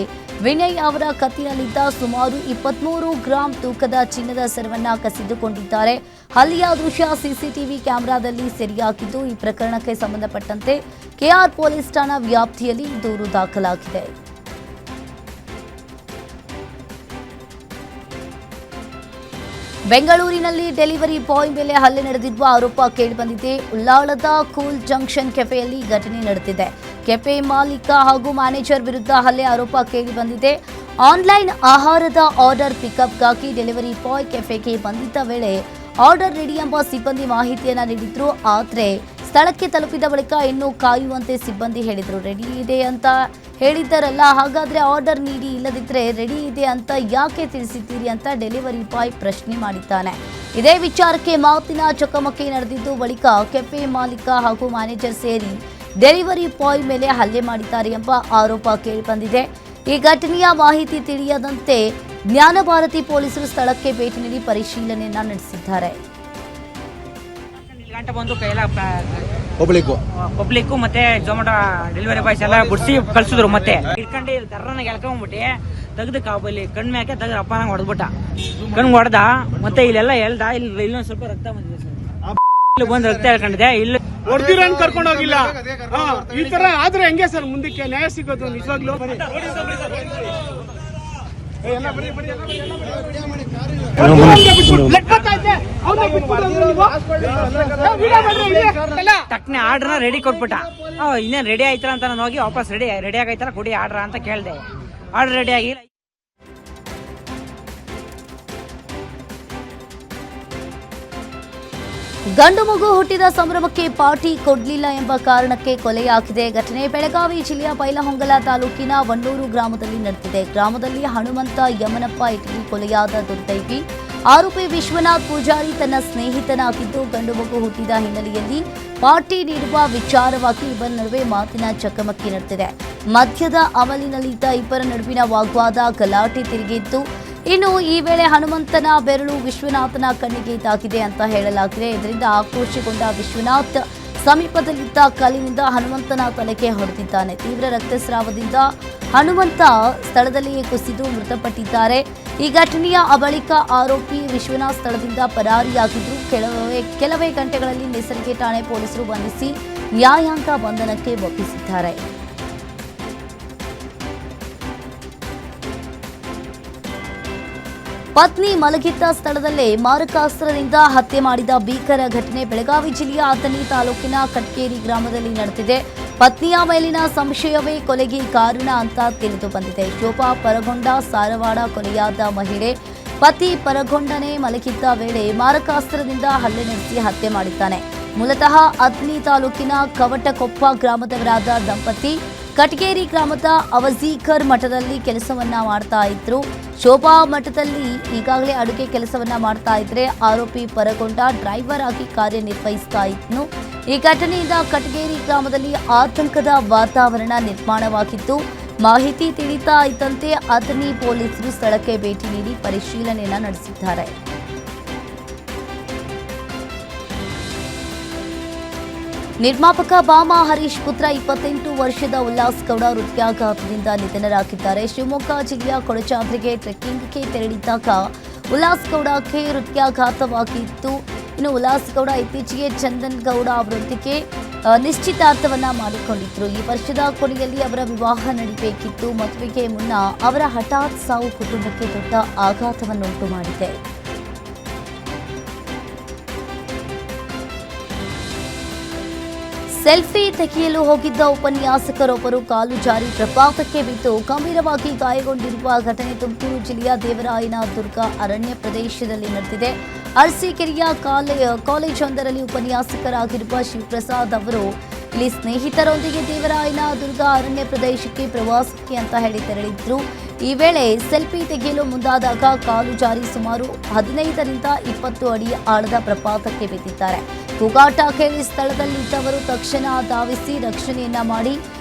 ವಿನಯ್ ಅವರ ಕತ್ತಿನಲ್ಲಿದ್ದ ಸುಮಾರು 23 ಗ್ರಾಂ ತೂಕದ ಚಿನ್ನದ ಸರವನ್ನ ಕಸಿದುಕೊಂಡಿದ್ದಾರೆ. ಹಲ್ಲೆಯ ದೃಶ್ಯ ಸಿಸಿಟಿವಿ ಕ್ಯಾಮೆರಾದಲ್ಲಿ ಸೆರೆಯಾಗಿದ್ದು, ಈ ಪ್ರಕರಣಕ್ಕೆ ಸಂಬಂಧಪಟ್ಟಂತೆ ಕೆಆರ್ ಪೊಲೀಸ್ ಠಾಣಾ ವ್ಯಾಪ್ತಿಯಲ್ಲಿ ದೂರು ದಾಖಲಾಗಿದೆ. ಬೆಂಗಳೂರಿನಲ್ಲಿ ಡೆಲಿವರಿ ಬಾಯ್ ಮೇಲೆ ಹಲ್ಲೆ ನಡೆದಿರುವ ಆರೋಪ ಕೇಳಿಬಂದಿದೆ. ಉಳ್ಳಾಳದ ಕೂಲ್ ಜಂಕ್ಷನ್ ಕೆಫೆಯಲ್ಲಿ ಘಟನೆ ನಡೆದಿದೆ. ಕೆಫೆ ಮಾಲೀಕ ಹಾಗೂ ಮ್ಯಾನೇಜರ್ ವಿರುದ್ಧ ಹಲ್ಲೆ ಆರೋಪ ಕೇಳಿಬಂದಿದೆ. ಆನ್ಲೈನ್ ಆಹಾರದ ಆರ್ಡರ್ ಪಿಕಪ್ಗಾಗಿ ಡೆಲಿವರಿ ಬಾಯ್ ಕೆಫೆಗೆ ಬಂದಿದ್ದ ವೇಳೆ ಆರ್ಡರ್ ರೆಡಿ ಎಂಬ ಸಿಬ್ಬಂದಿ ಮಾಹಿತಿಯನ್ನ ನೀಡಿದ್ರು. ಆದರೆ ಸ್ಥಳಕ್ಕೆ ತಲುಪಿದ ಬಳಿಕ ಇನ್ನೂ ಕಾಯುವಂತೆ ಸಿಬ್ಬಂದಿ ಹೇಳಿದ್ರು. ರೆಡಿ ಇದೆ ಅಂತ ಹೇಳಿದ್ದಾರಲ್ಲ, ಹಾಗಾದ್ರೆ ಆರ್ಡರ್ ನೀಡಿ, ಇಲ್ಲದಿದ್ರೆ ರೆಡಿ ಇದೆ ಅಂತ ಯಾಕೆ ತಿಳಿಸಿದ್ದೀರಿ ಅಂತ ಡೆಲಿವರಿ ಬಾಯ್ ಪ್ರಶ್ನೆ ಮಾಡಿದ್ದಾನೆ. ಇದೇ ವಿಚಾರಕ್ಕೆ ಮಾತಿನ ಚಕಮಕಿ ನಡೆದಿದ್ದು, ಬಳಿಕ ಕೆಫೆ ಮಾಲೀಕ ಹಾಗೂ ಮ್ಯಾನೇಜರ್ ಸೇರಿ ಡೆಲಿವರಿ ಬಾಯ್ ಮೇಲೆ ಹಲ್ಲೆ ಮಾಡಿದ್ದಾರೆ ಎಂಬ ಆರೋಪ ಕೇಳಿಬಂದಿದೆ. ಈ ಘಟನೆಯ ಮಾಹಿತಿ ತಿಳಿಯದಂತೆ ಜ್ಞಾನಭಾರತಿ ಪೊಲೀಸರು ಸ್ಥಳಕ್ಕೆ ಭೇಟಿ ನೀಡಿ ಪರಿಶೀಲನೆಯನ್ನ ನಡೆಸಿದ್ದಾರೆ. ಪಬ್ಲಿಕ್ ಮತ್ತೆ ಜೊಮ್ಯಾಟೊ ಡೆಲಿವರಿ ಬಾಯ್ಸ್ ಎಲ್ಲ ಬಿಡಿಸಿ ಕಳ್ಸಿದ್ರು. ಮತ್ತೆ ಇಟ್ಕೊಂಡು ಕರ್ರನಾಗ ಎಳ್ಕೊಂಡ್ಬಿಟ್ಟು ತೆಗ್ದು ಕಾಬಲ್ಲಿ ಕಣ್ಣು ಮ್ಯಾಕೆ ತೆಗ್ದು ಅಪ್ಪನಾಗ ಹೊಡೆದ್ಬಿಟ್ಟ. ಕಣ್ಣು ಹೊಡೆದ ಮತ್ತೆ ಇಲ್ಲೆಲ್ಲ ಎಳ್ದ. ಇಲ್ಲೊಂದ್ ಸ್ವಲ್ಪ ರಕ್ತ ಬಂದಿದೆ ಸರ್. ಇಲ್ಲಿ ಬಂದು ರಕ್ತ ಹೇಳ್ಕೊಂಡಿದೆ. ಇಲ್ಲಿ ಹೊಡೆದಿರೋನ್ ಕರ್ಕೊಂಡು ಹೋಗಿಲ್ಲ. ಈ ತರ ಆದ್ರೆ ಹೆಂಗೆ ಸರ್ ಮುಂದಕ್ಕೆ ನ್ಯಾಯ ಸಿಗೋದು? ನಿಜವಾಗ್ಲೂ ತಕ್ಷಣ ಆರ್ಡರ್ನ ರೆಡಿ ಕೊಟ್ಬಿಟ್ಟ. ಇನ್ನೇನ್ ರೆಡಿ ಆಯ್ತಾರ ಅಂತ ನಾನು ಹೋಗಿ ವಾಪಸ್ ರೆಡಿ ಆಗೈತಾರ ಕೊಡಿ ಆರ್ಡರ್ ಅಂತ ಕೇಳ್ದೆ. ಆರ್ಡರ್ ರೆಡಿ ಆಗಿಲ್ಲ. ಗಂಡು ಮಗು ಹುಟ್ಟಿದ ಸಂಭ್ರಮಕ್ಕೆ ಪಾರ್ಟಿ ಕೊಡ್ಲಿಲ್ಲ ಎಂಬ ಕಾರಣಕ್ಕೆ ಕೊಲೆಯಾಗಿದೆ. ಘಟನೆ ಬೆಳಗಾವಿ ಜಿಲ್ಲೆಯ ಬೈಲಹೊಂಗಲ ತಾಲೂಕಿನ ವಣ್ಣೂರು ಗ್ರಾಮದಲ್ಲಿ ನಡೆದಿದೆ. ಗ್ರಾಮದಲ್ಲಿ ಹನುಮಂತ ಯಮನಪ್ಪ ಇಟಗಿ ಕೊಲೆಯಾದ ದುರ್ದೈವಿ. ಆರೋಪಿ ವಿಶ್ವನಾಥ್ ಪೂಜಾರಿ ತನ್ನ ಸ್ನೇಹಿತನಾಗಿದ್ದು, ಗಂಡು ಮಗು ಹುಟ್ಟಿದ ಹಿನ್ನೆಲೆಯಲ್ಲಿ ಪಾರ್ಟಿ ನೀಡುವ ವಿಚಾರವಾಗಿ ಇಬ್ಬರ ನಡುವೆ ಮಾತಿನ ಚಕಮಕಿ ನಡೆದಿದೆ. ಮದ್ಯದ ಅಮಲಿನಲ್ಲಿದ್ದ ಇಬ್ಬರ ನಡುವಿನ ವಾಗ್ವಾದ ಗಲಾಟೆ ತಿರುಗಿತ್ತು. ಇನ್ನು ಈ ವೇಳೆ ಹನುಮಂತನ ಬೆರಳು ವಿಶ್ವನಾಥನ ಕಣ್ಣಿಗೆ ತಾಗಿದೆ ಅಂತ ಹೇಳಲಾಗಿದೆ. ಇದರಿಂದ ಆಕ್ರೋಶಗೊಂಡ ವಿಶ್ವನಾಥ್ ಸಮೀಪದಲ್ಲಿದ್ದ ಕಲ್ಲಿನಿಂದ ಹನುಮಂತನ ತಲೆಗೆ ಹೊಡೆದಿದ್ದಾನೆ. ತೀವ್ರ ರಕ್ತಸ್ರಾವದಿಂದ ಹನುಮಂತ ಸ್ಥಳದಲ್ಲಿಯೇ ಕುಸಿದು ಮೃತಪಟ್ಟಿದ್ದಾರೆ. ಈ ಘಟನೆಯ ಬಳಿಕ ಆರೋಪಿ ವಿಶ್ವನಾಥ್ ಸ್ಥಳದಿಂದ ಪರಾರಿಯಾಗಿದ್ದು, ಕೆಲವೇ ಗಂಟೆಗಳಲ್ಲಿ ನೇಸರ್ಗೆ ಠಾಣೆ ಪೊಲೀಸರು ಬಂಧಿಸಿ ನ್ಯಾಯಾಂಗ ಬಂಧನಕ್ಕೆ ಒಪ್ಪಿಸಿದ್ದಾರೆ. ಪತ್ನಿ ಮಲಗಿದ್ದ ಸ್ಥಳದಲ್ಲೇ ಮಾರಕಾಸ್ತ್ರದಿಂದ ಹತ್ಯೆ ಮಾಡಿದ ಭೀಕರ ಘಟನೆ ಬೆಳಗಾವಿ ಜಿಲ್ಲೆಯ ಅಥಣಿ ತಾಲೂಕಿನ ಕಟ್ಕೇರಿ ಗ್ರಾಮದಲ್ಲಿ ನಡೆದಿದೆ. ಪತ್ನಿಯ ಮೇಲಿನ ಸಂಶಯವೇ ಕೊಲೆಗೆ ಕಾರಣ ಅಂತ ತಿಳಿದು ಬಂದಿದೆ. ಶೋಭಾ ಪರಗೊಂಡ ಸಾರವಾಡ ಕೊಲೆಯಾದ ಮಹಿಳೆ. ಪತಿ ಪರಗೊಂಡನೇ ಮಲಗಿದ್ದ ವೇಳೆ ಮಾರಕಾಸ್ತ್ರದಿಂದ ಹಲ್ಲೆ ನಡೆಸಿ ಹತ್ಯೆ ಮಾಡಿದ್ದಾನೆ. ಮೂಲತಃ ಅಥಣಿ ತಾಲೂಕಿನ ಕವಟಕೊಪ್ಪ ಗ್ರಾಮದವರಾದ ದಂಪತಿ ಕಟ್ಕೇರಿ ಗ್ರಾಮದ ಅವಜೀಕರ್ ಮಠದಲ್ಲಿ ಕೆಲಸವನ್ನ ಮಾಡ್ತಾ ಇದ್ರು. ಶೋಭಾ ಮಠದಲ್ಲಿ ಈಗಾಗಲೇ ಅಡುಗೆ ಕೆಲಸವನ್ನ ಮಾಡ್ತಾ ಇದ್ರೆ ಆರೋಪಿ ಪರಗೊಂಡ ಡ್ರೈವರ್ ಆಗಿ ಕಾರ್ಯನಿರ್ವಹಿಸ್ತಾ ಇದ್ನು. ಈ ಘಟನೆಯಿಂದ ಕಟಗೇರಿ ಗ್ರಾಮದಲ್ಲಿ ಆತಂಕದ ವಾತಾವರಣ ನಿರ್ಮಾಣವಾಗಿತ್ತು. ಮಾಹಿತಿ ತಿಳಿತಾ ಇದ್ದಂತೆ ಅಥಣಿ ಪೊಲೀಸರು ಸ್ಥಳಕ್ಕೆ ಭೇಟಿ ನೀಡಿ ಪರಿಶೀಲನೆಯನ್ನ ನಡೆಸಿದ್ದಾರೆ. ನಿರ್ಮಾಪಕ ಬಾಮಾ ಹರೀಶ್ ಪುತ್ರ 28 ವರ್ಷದ ಉಲ್ಲಾಸ್ ಗೌಡ ಹೃದಯಾಘಾತದಿಂದ ನಿಧನರಾಗಿದ್ದಾರೆ. ಶಿವಮೊಗ್ಗ ಜಿಲ್ಲೆಯ ಕೊಡಚಾದ್ರಿಗೆ ಟ್ರೆಕ್ಕಿಂಗ್ಗೆ ತೆರಳಿದ್ದಾಗ ಉಲ್ಲಾಸ್ ಗೌಡಕ್ಕೆ ಹೃದಯಾಘಾತವಾಗಿತ್ತು. ಇನ್ನು ಉಲ್ಲಾಸ್ ಗೌಡ ಇತ್ತೀಚೆಗೆ ಚಂದನ್ ಗೌಡ ಅವರೊಂದಿಗೆ ನಿಶ್ಚಿತಾರ್ಥವನ್ನ ಮಾಡಿಕೊಂಡಿದ್ರು. ಈ ವರ್ಷದ ಕೊನೆಯಲ್ಲಿ ಅವರ ವಿವಾಹ ನಡೆಯಬೇಕಿತ್ತು. ಮದುವೆಗೆ ಮುನ್ನ ಅವರ ಹಠಾತ್ ಸಾವು ಕುಟುಂಬಕ್ಕೆ ದೊಡ್ಡ ಆಘಾತವನ್ನುಂಟು ಮಾಡಿದೆ. ಸೆಲ್ಫಿ ತೆಗೆಯಲು ಹೋಗಿದ್ದ ಉಪನ್ಯಾಸಕರೊಬ್ಬರು ಕಾಲು ಜಾರಿ ಪ್ರಪಾತಕ್ಕೆ ಬಿದ್ದು ಗಂಭೀರವಾಗಿ ಗಾಯಗೊಂಡಿರುವ ಘಟನೆ ತುಮಕೂರು ಜಿಲ್ಲೆಯ ದೇವರಾಯನದುರ್ಗ ಅರಣ್ಯ ಪ್ರದೇಶದಲ್ಲಿ ನಡೆದಿದೆ. ಅರಸೀಕೆರೆಯ ಕಾಲೇಜೊಂದರಲ್ಲಿ ಉಪನ್ಯಾಸಕರಾಗಿರುವ ಶಿವಪ್ರಸಾದ್ ಅವರು ಇಲ್ಲಿ ಸ್ನೇಹಿತರೊಂದಿಗೆ ದೇವರಾಯನದುರ್ಗ ಅರಣ್ಯ ಪ್ರದೇಶಕ್ಕೆ ಪ್ರವಾಸಕ್ಕೆ ಅಂತ ಹೇಳಿ ತೆರಳಿದ್ರು. ಈ ವೇಳೆ ಸೆಲ್ಫಿ ತೆಗೆಯಲು ಮುಂದಾದಾಗ ಕಾಲು ಜಾರಿ ಸುಮಾರು 15ರಿಂದ 20 ಅಡಿ ಆಳದ ಪ್ರಪಾತಕ್ಕೆ ಬಿದ್ದಿದ್ದಾರೆ. ಕೂಗಾಟ ಕೇಳಿ ಸ್ಥಳದಲ್ಲಿದ್ದವರು ತಕ್ಷಣ ಧಾವಿಸಿ ರಕ್ಷಣೆಯನ್ನ ಮಾಡಿ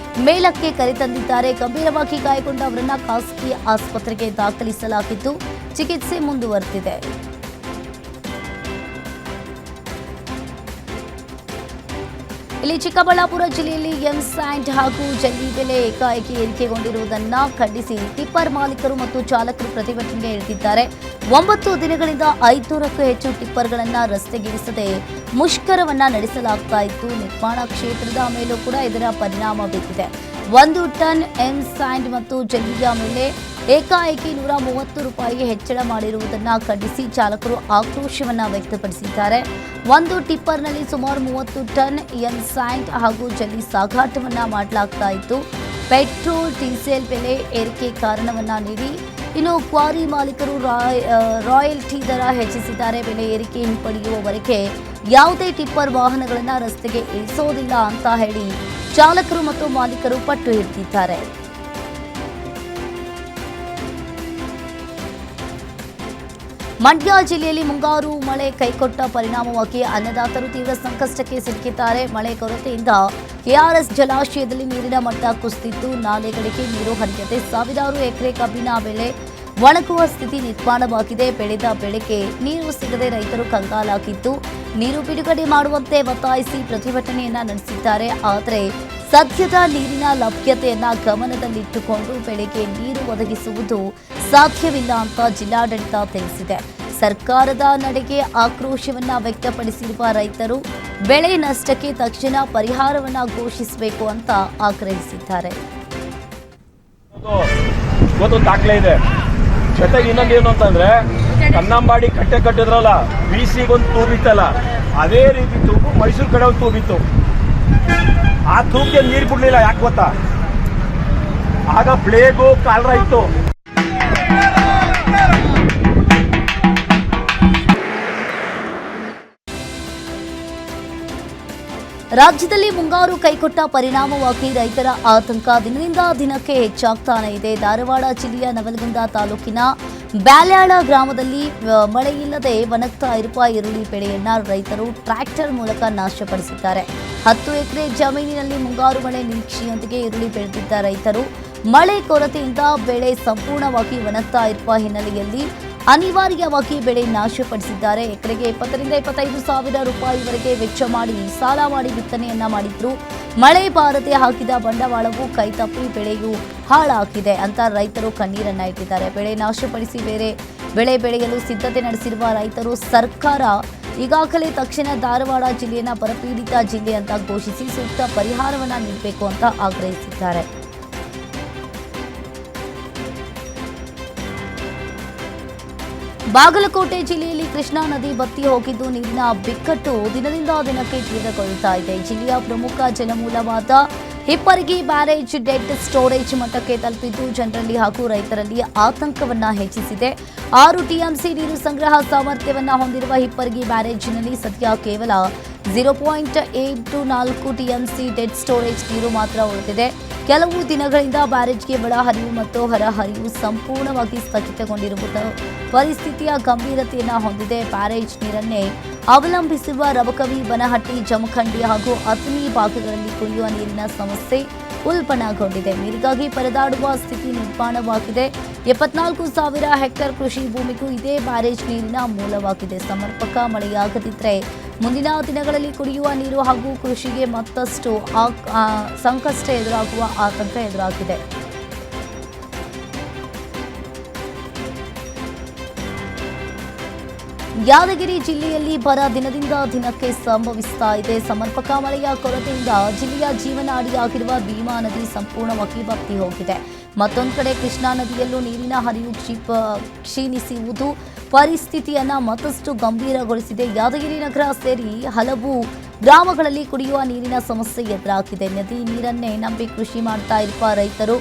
ಮೇಲಕ್ಕೆ ಕರೆತಂದಿದ್ದಾರೆ. ಗಂಭೀರವಾಗಿ ಗಾಯಗೊಂಡ ಅವರನ್ನ ಖಾಸಗಿ ಆಸ್ಪತ್ರೆಗೆ ದಾಖಲಿಸಲಾಗಿದ್ದು ಚಿಕಿತ್ಸೆ ಮುಂದುವರೆದಿದೆ. ಇಲ್ಲಿ ಚಿಕ್ಕಬಳ್ಳಾಪುರ ಜಿಲ್ಲೆಯಲ್ಲಿ ಎಂಸ್ಯಾಂಡ್ ಹಾಗೂ ಜಲ್ಲಿ ಬೆಲೆ ಏಕಾಏಕಿ ಏರಿಕೆಗೊಂಡಿರುವುದನ್ನು ಖಂಡಿಸಿ ಟಿಪ್ಪರ್ ಮಾಲೀಕರು ಮತ್ತು ಚಾಲಕರು ಪ್ರತಿಭಟನೆಗೆ ಇಳಿದಿದ್ದಾರೆ. 9 ದಿನಗಳಿಂದ 500ಕ್ಕೂ ಹೆಚ್ಚು ಟಿಪ್ಪರ್ಗಳನ್ನು ರಸ್ತೆಗಿಳಿಸದೆ ಮುಷ್ಕರವನ್ನ ನಡೆಸಲಾಗ್ತಾ ಇತ್ತು. ನಿರ್ಮಾಣ ಕ್ಷೇತ್ರದ ಮೇಲೂ ಕೂಡ ಇದರ ಪರಿಣಾಮ ಬೀರಿದೆ. 1 ಟನ್ ಎಂಸ್ಯಾಂಡ್ ಮತ್ತು ಜಲ್ಲಿಯ ಮೇಲೆ ಏಕಾಏಕಿ 130 ರೂಪಾಯಿಗೆ ಹೆಚ್ಚಳ ಮಾಡಿರುವುದನ್ನು ಖಂಡಿಸಿ ಚಾಲಕರು ಆಕ್ರೋಶವನ್ನು ವ್ಯಕ್ತಪಡಿಸಿದ್ದಾರೆ. ಒಂದು ಟಿಪ್ಪರ್ನಲ್ಲಿ ಸುಮಾರು 30 ಟನ್ ಎನ್ಸೈಂಟ್ ಹಾಗೂ ಜಲ್ಲಿ ಸಾಗಾಟವನ್ನು ಮಾಡಲಾಗ್ತಾ ಇತ್ತು. ಪೆಟ್ರೋಲ್, ಡೀಸೆಲ್ ಬೆಲೆ ಏರಿಕೆ ಕಾರಣವನ್ನ ನೀಡಿ ಇನ್ನು ಕ್ವಾರಿ ಮಾಲೀಕರು ರಾಯಲ್ಟಿ ದರ ಹೆಚ್ಚಿಸಿದ್ದಾರೆ. ಬೆಲೆ ಏರಿಕೆ ಹಿಂಪಡೆಯುವವರೆಗೆ ಯಾವುದೇ ಟಿಪ್ಪರ್ ವಾಹನಗಳನ್ನು ರಸ್ತೆಗೆ ಇಳಿಸೋದಿಲ್ಲ ಅಂತ ಹೇಳಿ ಚಾಲಕರು ಮತ್ತು ಮಾಲೀಕರು ಪಟ್ಟು ಹಿಡಿದಿದ್ದಾರೆ. ಮಂಡ್ಯ ಜಿಲ್ಲೆಯಲ್ಲಿ ಮುಂಗಾರು ಮಳೆ ಕೈಕೊಟ್ಟ ಪರಿಣಾಮವಾಗಿ ಅನ್ನದಾತರು ತೀವ್ರ ಸಂಕಷ್ಟಕ್ಕೆ ಸಿಲುಕಿದ್ದಾರೆ. ಮಳೆ ಕೊರತೆಯಿಂದ ಕೆಆರ್ಎಸ್ ಜಲಾಶಯದಲ್ಲಿ ನೀರಿನ ಮಟ್ಟ ಕುಸಿದಿದ್ದು ನಾಲೆಗಳಿಗೆ ನೀರು ಹರಿಯದೆ ಸಾವಿರಾರು ಎಕರೆ ಕಬ್ಬಿನ ಬೆಳೆ ಒಣಗುವ ಸ್ಥಿತಿ ನಿರ್ಮಾಣವಾಗಿದೆ. ಬೆಳೆದ ಬೆಳೆಗೆ ನೀರು ಸಿಗದೆ ರೈತರು ಕಂಗಾಲಾಗಿದ್ದು ನೀರು ಬಿಡುಗಡೆ ಮಾಡುವಂತೆ ಒತ್ತಾಯಿಸಿ ಪ್ರತಿಭಟನೆಯನ್ನ ನಡೆಸಿದ್ದಾರೆ. ಆದರೆ ಸದ್ಯದ ನೀರಿನ ಲಭ್ಯತೆಯನ್ನ ಗಮನದಲ್ಲಿಟ್ಟುಕೊಂಡು ಬೆಳೆಗೆ ನೀರು ಒದಗಿಸುವುದು ಸಾಧ್ಯವಿಲ್ಲ ಅಂತ ಜಿಲ್ಲಾಡಳಿತ ತಿಳಿಸಿದೆ. ಸರ್ಕಾರದ ನಡೆಗೆ ಆಕ್ರೋಶವನ್ನ ವ್ಯಕ್ತಪಡಿಸಿರುವ ರೈತರು ಬೆಳೆ ನಷ್ಟಕ್ಕೆ ತಕ್ಷಣ ಪರಿಹಾರವನ್ನ ಘೋಷಿಸಬೇಕು ಅಂತ ಆಗ್ರಹಿಸಿದ್ದಾರೆ. ದಾಖಲೆ ಇದೆ. ಜೊತೆಗೆ ಇನ್ನೊಂದೇನು ಅಂತಂದ್ರೆ ಕನ್ನಂಬಾಡಿ ಕಟ್ಟೆ ಕಟ್ಟಿದ್ರಲ್ಲ, ಬಿಸಿಗೊಂದು ತೂಬಿತ್ತಲ್ಲ, ಅದೇ ರೀತಿ ತೂಬು ಮೈಸೂರು ಕಡೆ ಒಂದು ತೂಬಿತ್ತು. ಆ ತೂಬಿಗೆ ನೀರು ಬಿಡ್ಲಿಲ್ಲ. ಯಾಕೆ ಗೊತ್ತಾ? ಆಗ ಪ್ಲೇಗು ಕಾಲರ ಇತ್ತು. ರಾಜ್ಯದಲ್ಲಿ ಮುಂಗಾರು ಕೈಕೊಟ್ಟ ಪರಿಣಾಮವಾಗಿ ರೈತರ ಆತಂಕ ದಿನದಿಂದ ದಿನಕ್ಕೆ ಹೆಚ್ಚಾಗ್ತಾನೆ ಇದೆ. ಧಾರವಾಡ ಜಿಲ್ಲೆಯ ನವಲಗುಂದ ತಾಲೂಕಿನ ಬ್ಯಾಲ್ಯಾಳ ಗ್ರಾಮದಲ್ಲಿ ಮಳೆಯಿಲ್ಲದೆ ಒಣಗ್ತಾ ಇರುವ ಈರುಳ್ಳಿ ಬೆಳೆಯನ್ನ ರೈತರು ಟ್ರ್ಯಾಕ್ಟರ್ ಮೂಲಕ ನಾಶಪಡಿಸಿದ್ದಾರೆ. 10 ಎಕರೆ ಜಮೀನಿನಲ್ಲಿ ಮುಂಗಾರು ಮಳೆ ನಿರೀಕ್ಷೆಯೊಂದಿಗೆ ಈರುಳ್ಳಿ ಬೆಳೆದಿದ್ದ ರೈತರು ಮಳೆ ಕೊರತೆಯಿಂದ ಬೆಳೆ ಸಂಪೂರ್ಣವಾಗಿ ಒಣಗ್ತಾ ಇರುವ ಹಿನ್ನೆಲೆಯಲ್ಲಿ ಅನಿವಾರ್ಯವಾಗಿ ಬೆಳೆ ನಾಶಪಡಿಸಿದ್ದಾರೆ. ಎಕರೆಗೆ 20 ರಿಂದ 25 ಸಾವಿರ ರೂಪಾಯಿವರೆಗೆ ವೆಚ್ಚ ಮಾಡಿ ಸಾಲ ಮಾಡಿ ಬಿತ್ತನೆಯನ್ನ ಮಾಡಿದ್ರು. ಮಳೆ ಬಾರದೆ ಹಾಕಿದ ಬಂಡವಾಳವು ಕೈತಪ್ಪಿ ಬೆಳೆಯು ಹಾಳಾಗಿದೆ ಅಂತ ರೈತರು ಕಣ್ಣೀರನ್ನ ಇಟ್ಟಿದ್ದಾರೆ. ಬೆಳೆ ನಾಶಪಡಿಸಿ ಬೇರೆ ಬೆಳೆ ಬೆಳೆಯಲು ಸಿದ್ಧತೆ ನಡೆಸಿರುವ ರೈತರು ಸರ್ಕಾರ ಈಗಾಗಲೇ ತಕ್ಷಣ ಧಾರವಾಡ ಜಿಲ್ಲೆಯನ್ನ ಬರಪೀಡಿತ ಜಿಲ್ಲೆ ಅಂತ ಘೋಷಿಸಿ ಸೂಕ್ತ ಪರಿಹಾರವನ್ನ ನೀಡಬೇಕು ಅಂತ ಆಗ್ರಹಿಸಿದ್ದಾರೆ. ಬಾಗಲಕೋಟೆ ಜಿಲ್ಲೆಯಲ್ಲಿ ಕೃಷ್ಣಾ ನದಿ ಬತ್ತಿ ಹೋಗಿದ್ದು ನೀರಿನ ಬಿಕ್ಕಟ್ಟು ದಿನದಿಂದ ದಿನಕ್ಕೆ ತೀವ್ರಗೊಳ್ಳುತ್ತಾ ಇದೆ. ಜಿಲ್ಲೆಯ ಪ್ರಮುಖ ಜಲಮೂಲವಾದ ಹಿಪ್ಪರಗಿ ಬ್ಯಾರೇಜ್ ಡೆಡ್ ಸ್ಟೋರೇಜ್ ಮಟ್ಟಕ್ಕೆ ತಲುಪಿದ್ದು ಜನರಲ್ಲಿ ಹಾಗೂ ರೈತರಲ್ಲಿ ಆತಂಕವನ್ನ ಹೆಚ್ಚಿಸಿದೆ. 6 ಟಿಎಂಸಿ ನೀರು ಸಂಗ್ರಹ ಸಾಮರ್ಥ್ಯವನ್ನ ಹೊಂದಿರುವ ಹಿಪ್ಪರಗಿ ಬ್ಯಾರೇಜ್ನಲ್ಲಿ ಸದ್ಯ ಕೇವಲ 0.84 ಟಿಎಂಸಿ ಡೆಡ್ ಸ್ಟೋರೇಜ್ ನೀರು ಮಾತ್ರ ಉಳಿದಿದೆ. ಕೆಲವು ದಿನಗಳಿಂದ ಬ್ಯಾರೇಜ್ಗೆ ಒಳಹರಿವು ಮತ್ತು ಹೊರಹರಿವು ಸಂಪೂರ್ಣವಾಗಿ ಸ್ಥಗಿತಗೊಂಡಿರುವುದು ಪರಿಸ್ಥಿತಿಯ ಗಂಭೀರತೆಯನ್ನು ಹೊಂದಿದೆ. ಬ್ಯಾರೇಜ್ ನೀರನ್ನೇ ಅವಲಂಬಿಸಿರುವ ರಬಕವಿ, ಬನಹಟ್ಟಿ, ಜಮಖಂಡಿ ಹಾಗೂ ಅಥಣಿ ಭಾಗಗಳಲ್ಲಿ ಕುಡಿಯುವ ನೀರಿನ ಸಮಸ್ಯೆ ಉಲ್ಬಣಗೊಂಡಿದೆ. ನೀರಿಗಾಗಿ ಪರದಾಡುವ ಸ್ಥಿತಿ ನಿರ್ಮಾಣವಾಗಿದೆ. 74,000 ಹೆಕ್ಟೇರ್ ಕೃಷಿ ಭೂಮಿಗೂ ಇದೇ ಬ್ಯಾರೇಜ್ ನೀರಿನ ಮೂಲವಾಗಿದೆ. ಸಮರ್ಪಕ ಮಳೆಯಾಗದಿದ್ದರೆ ಮುಂದಿನ ದಿನಗಳಲ್ಲಿ ಕುಡಿಯುವ ನೀರು ಹಾಗೂ ಕೃಷಿಗೆ ಮತ್ತಷ್ಟು ಸಂಕಷ್ಟ ಎದುರಾಗುವ ಆತಂಕ ಎದುರಾಗಿದೆ. ಯಾದಗಿರಿ ಜಿಲ್ಲೆಯಲ್ಲಿ ಬರ ದಿನದಿಂದ ದಿನಕ್ಕೆ ಸಂಭವಿಸ್ತಾ ಇದೆ. ಸಮರ್ಪಕ ಮಳೆಯ ಕೊರತೆಯಿಂದ ಜಿಲ್ಲೆಯ ಜೀವನಾಡಿಯಾಗಿರುವ ಭೀಮಾ ನದಿ ಸಂಪೂರ್ಣವಾಗಿ ಬತ್ತಿ ಹೋಗಿದೆ. ಮತ್ತೊಂದು ಕಡೆ ಕೃಷ್ಣಾ ನದಿಯಲ್ಲೂ ನೀರಿನ ಹರಿವು ಕ್ಷೀಣಿಸುವುದು ಪರಿಸ್ಥಿತಿಯನ್ನ ಮತ್ತಷ್ಟು ಗಂಭೀರಗೊಳಿಸಿದೆ. ಯಾದಗಿರಿ ನಗರ ಸೇರಿ ಹಲವು ಗ್ರಾಮಗಳಲ್ಲಿ ಕುಡಿಯುವ ನೀರಿನ ಸಮಸ್ಯೆ ಎದುರಾಗಿದೆ. ನದಿ ನೀರನ್ನೇ ನಂಬಿ ಕೃಷಿ ಮಾಡ್ತಾ ಇರುವ ರೈತರು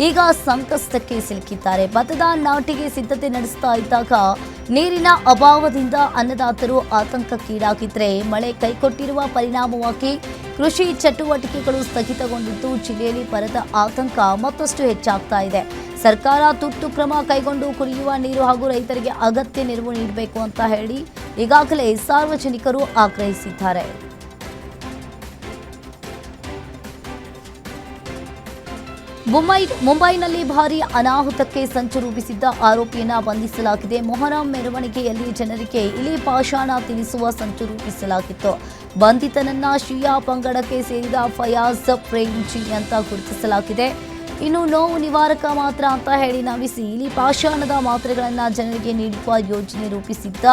ಈಗ ಸಂಕಷ್ಟಕ್ಕೆ ಸಿಲುಕಿದ್ದಾರೆ. ಭತ್ತದ ನಾಟಿಗೆ ಸಿದ್ಧತೆ ನಡೆಸ್ತಾ ಇದ್ದಾಗ ನೀರಿನ ಅಭಾವದಿಂದ ಅನ್ನದಾತರು ಆತಂಕಕ್ಕೀಡಾಗಿದ್ರೆ ಮಳೆ ಕೈಕೊಟ್ಟಿರುವ ಪರಿಣಾಮವಾಗಿ ಕೃಷಿ ಚಟುವಟಿಕೆಗಳು ಸ್ಥಗಿತಗೊಂಡಿದ್ದು ಜಿಲ್ಲೆಯಲ್ಲಿ ಬರದ ಆತಂಕ ಮತ್ತಷ್ಟು ಹೆಚ್ಚಾಗ್ತಾ ಇದೆ. ಸರ್ಕಾರ ತುರ್ತು ಕ್ರಮ ಕೈಗೊಂಡು ಕುಡಿಯುವ ನೀರು ಹಾಗೂ ರೈತರಿಗೆ ಅಗತ್ಯ ನೆರವು ನೀಡಬೇಕು ಅಂತ ಹೇಳಿ ಈಗಾಗಲೇ ಸಾರ್ವಜನಿಕರು ಆಗ್ರಹಿಸಿದ್ದಾರೆ. ಮುಂಬೈನಲ್ಲಿ ಭಾರೀ ಅನಾಹುತಕ್ಕೆ ಸಂಚು ರೂಪಿಸಿದ್ದ ಆರೋಪಿಯನ್ನ ಬಂಧಿಸಲಾಗಿದೆ. ಮೊಹರಂ ಮೆರವಣಿಗೆಯಲ್ಲಿ ಜನರಿಗೆ ಇಲಿ ಪಾಷಾಣ ತಿನ್ನಿಸುವ ಸಂಚು ರೂಪಿಸಲಾಗಿತ್ತು. ಬಂಧಿತನನ್ನ ಶಿಯಾ ಪಂಗಡಕ್ಕೆ ಸೇರಿದ ಫಯಾಜ್ ಪ್ರೇಮ್ಜಿ ಅಂತ ಗುರುತಿಸಲಾಗಿದೆ. ಇನ್ನು ನೋವು ನಿವಾರಕ ಮಾತ್ರ ಅಂತ ಹೇಳಿ ನಂಬಿಸಿ ಇಲಿ ಪಾಷಾಣದ ಮಾತ್ರೆಗಳನ್ನು ಜನರಿಗೆ ನೀಡುವ ಯೋಜನೆ ರೂಪಿಸಿದ್ದ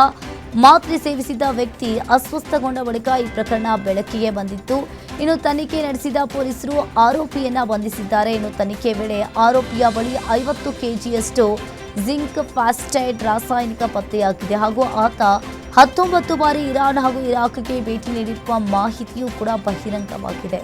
ಮಾತ್ರೆ ಸೇವಿಸಿದ ವ್ಯಕ್ತಿ ಅಸ್ವಸ್ಥಗೊಂಡ ಬಳಿಕ ಈ ಪ್ರಕರಣ ಬೆಳಕಿಗೆ ಬಂದಿತ್ತು. ಇನ್ನು ತನಿಖೆ ನಡೆಸಿದ ಪೊಲೀಸರು ಆರೋಪಿಯನ್ನ ಬಂಧಿಸಿದ್ದಾರೆ. ಇನ್ನು ತನಿಖೆ ವೇಳೆ ಆರೋಪಿಯ ಬಳಿ 50 ಕೆಜಿಯಷ್ಟು ಜಿಂಕ್ ಫಾಸ್ಫೇಟ್ ರಾಸಾಯನಿಕ ಪತ್ತೆಯಾಗಿದೆ ಹಾಗೂ ಆತ 19 ಬಾರಿ ಇರಾನ್ ಹಾಗೂ ಇರಾಕ್ಗೆ ಭೇಟಿ ನೀಡಿರುವ ಮಾಹಿತಿಯೂ ಕೂಡ ಬಹಿರಂಗವಾಗಿದೆ.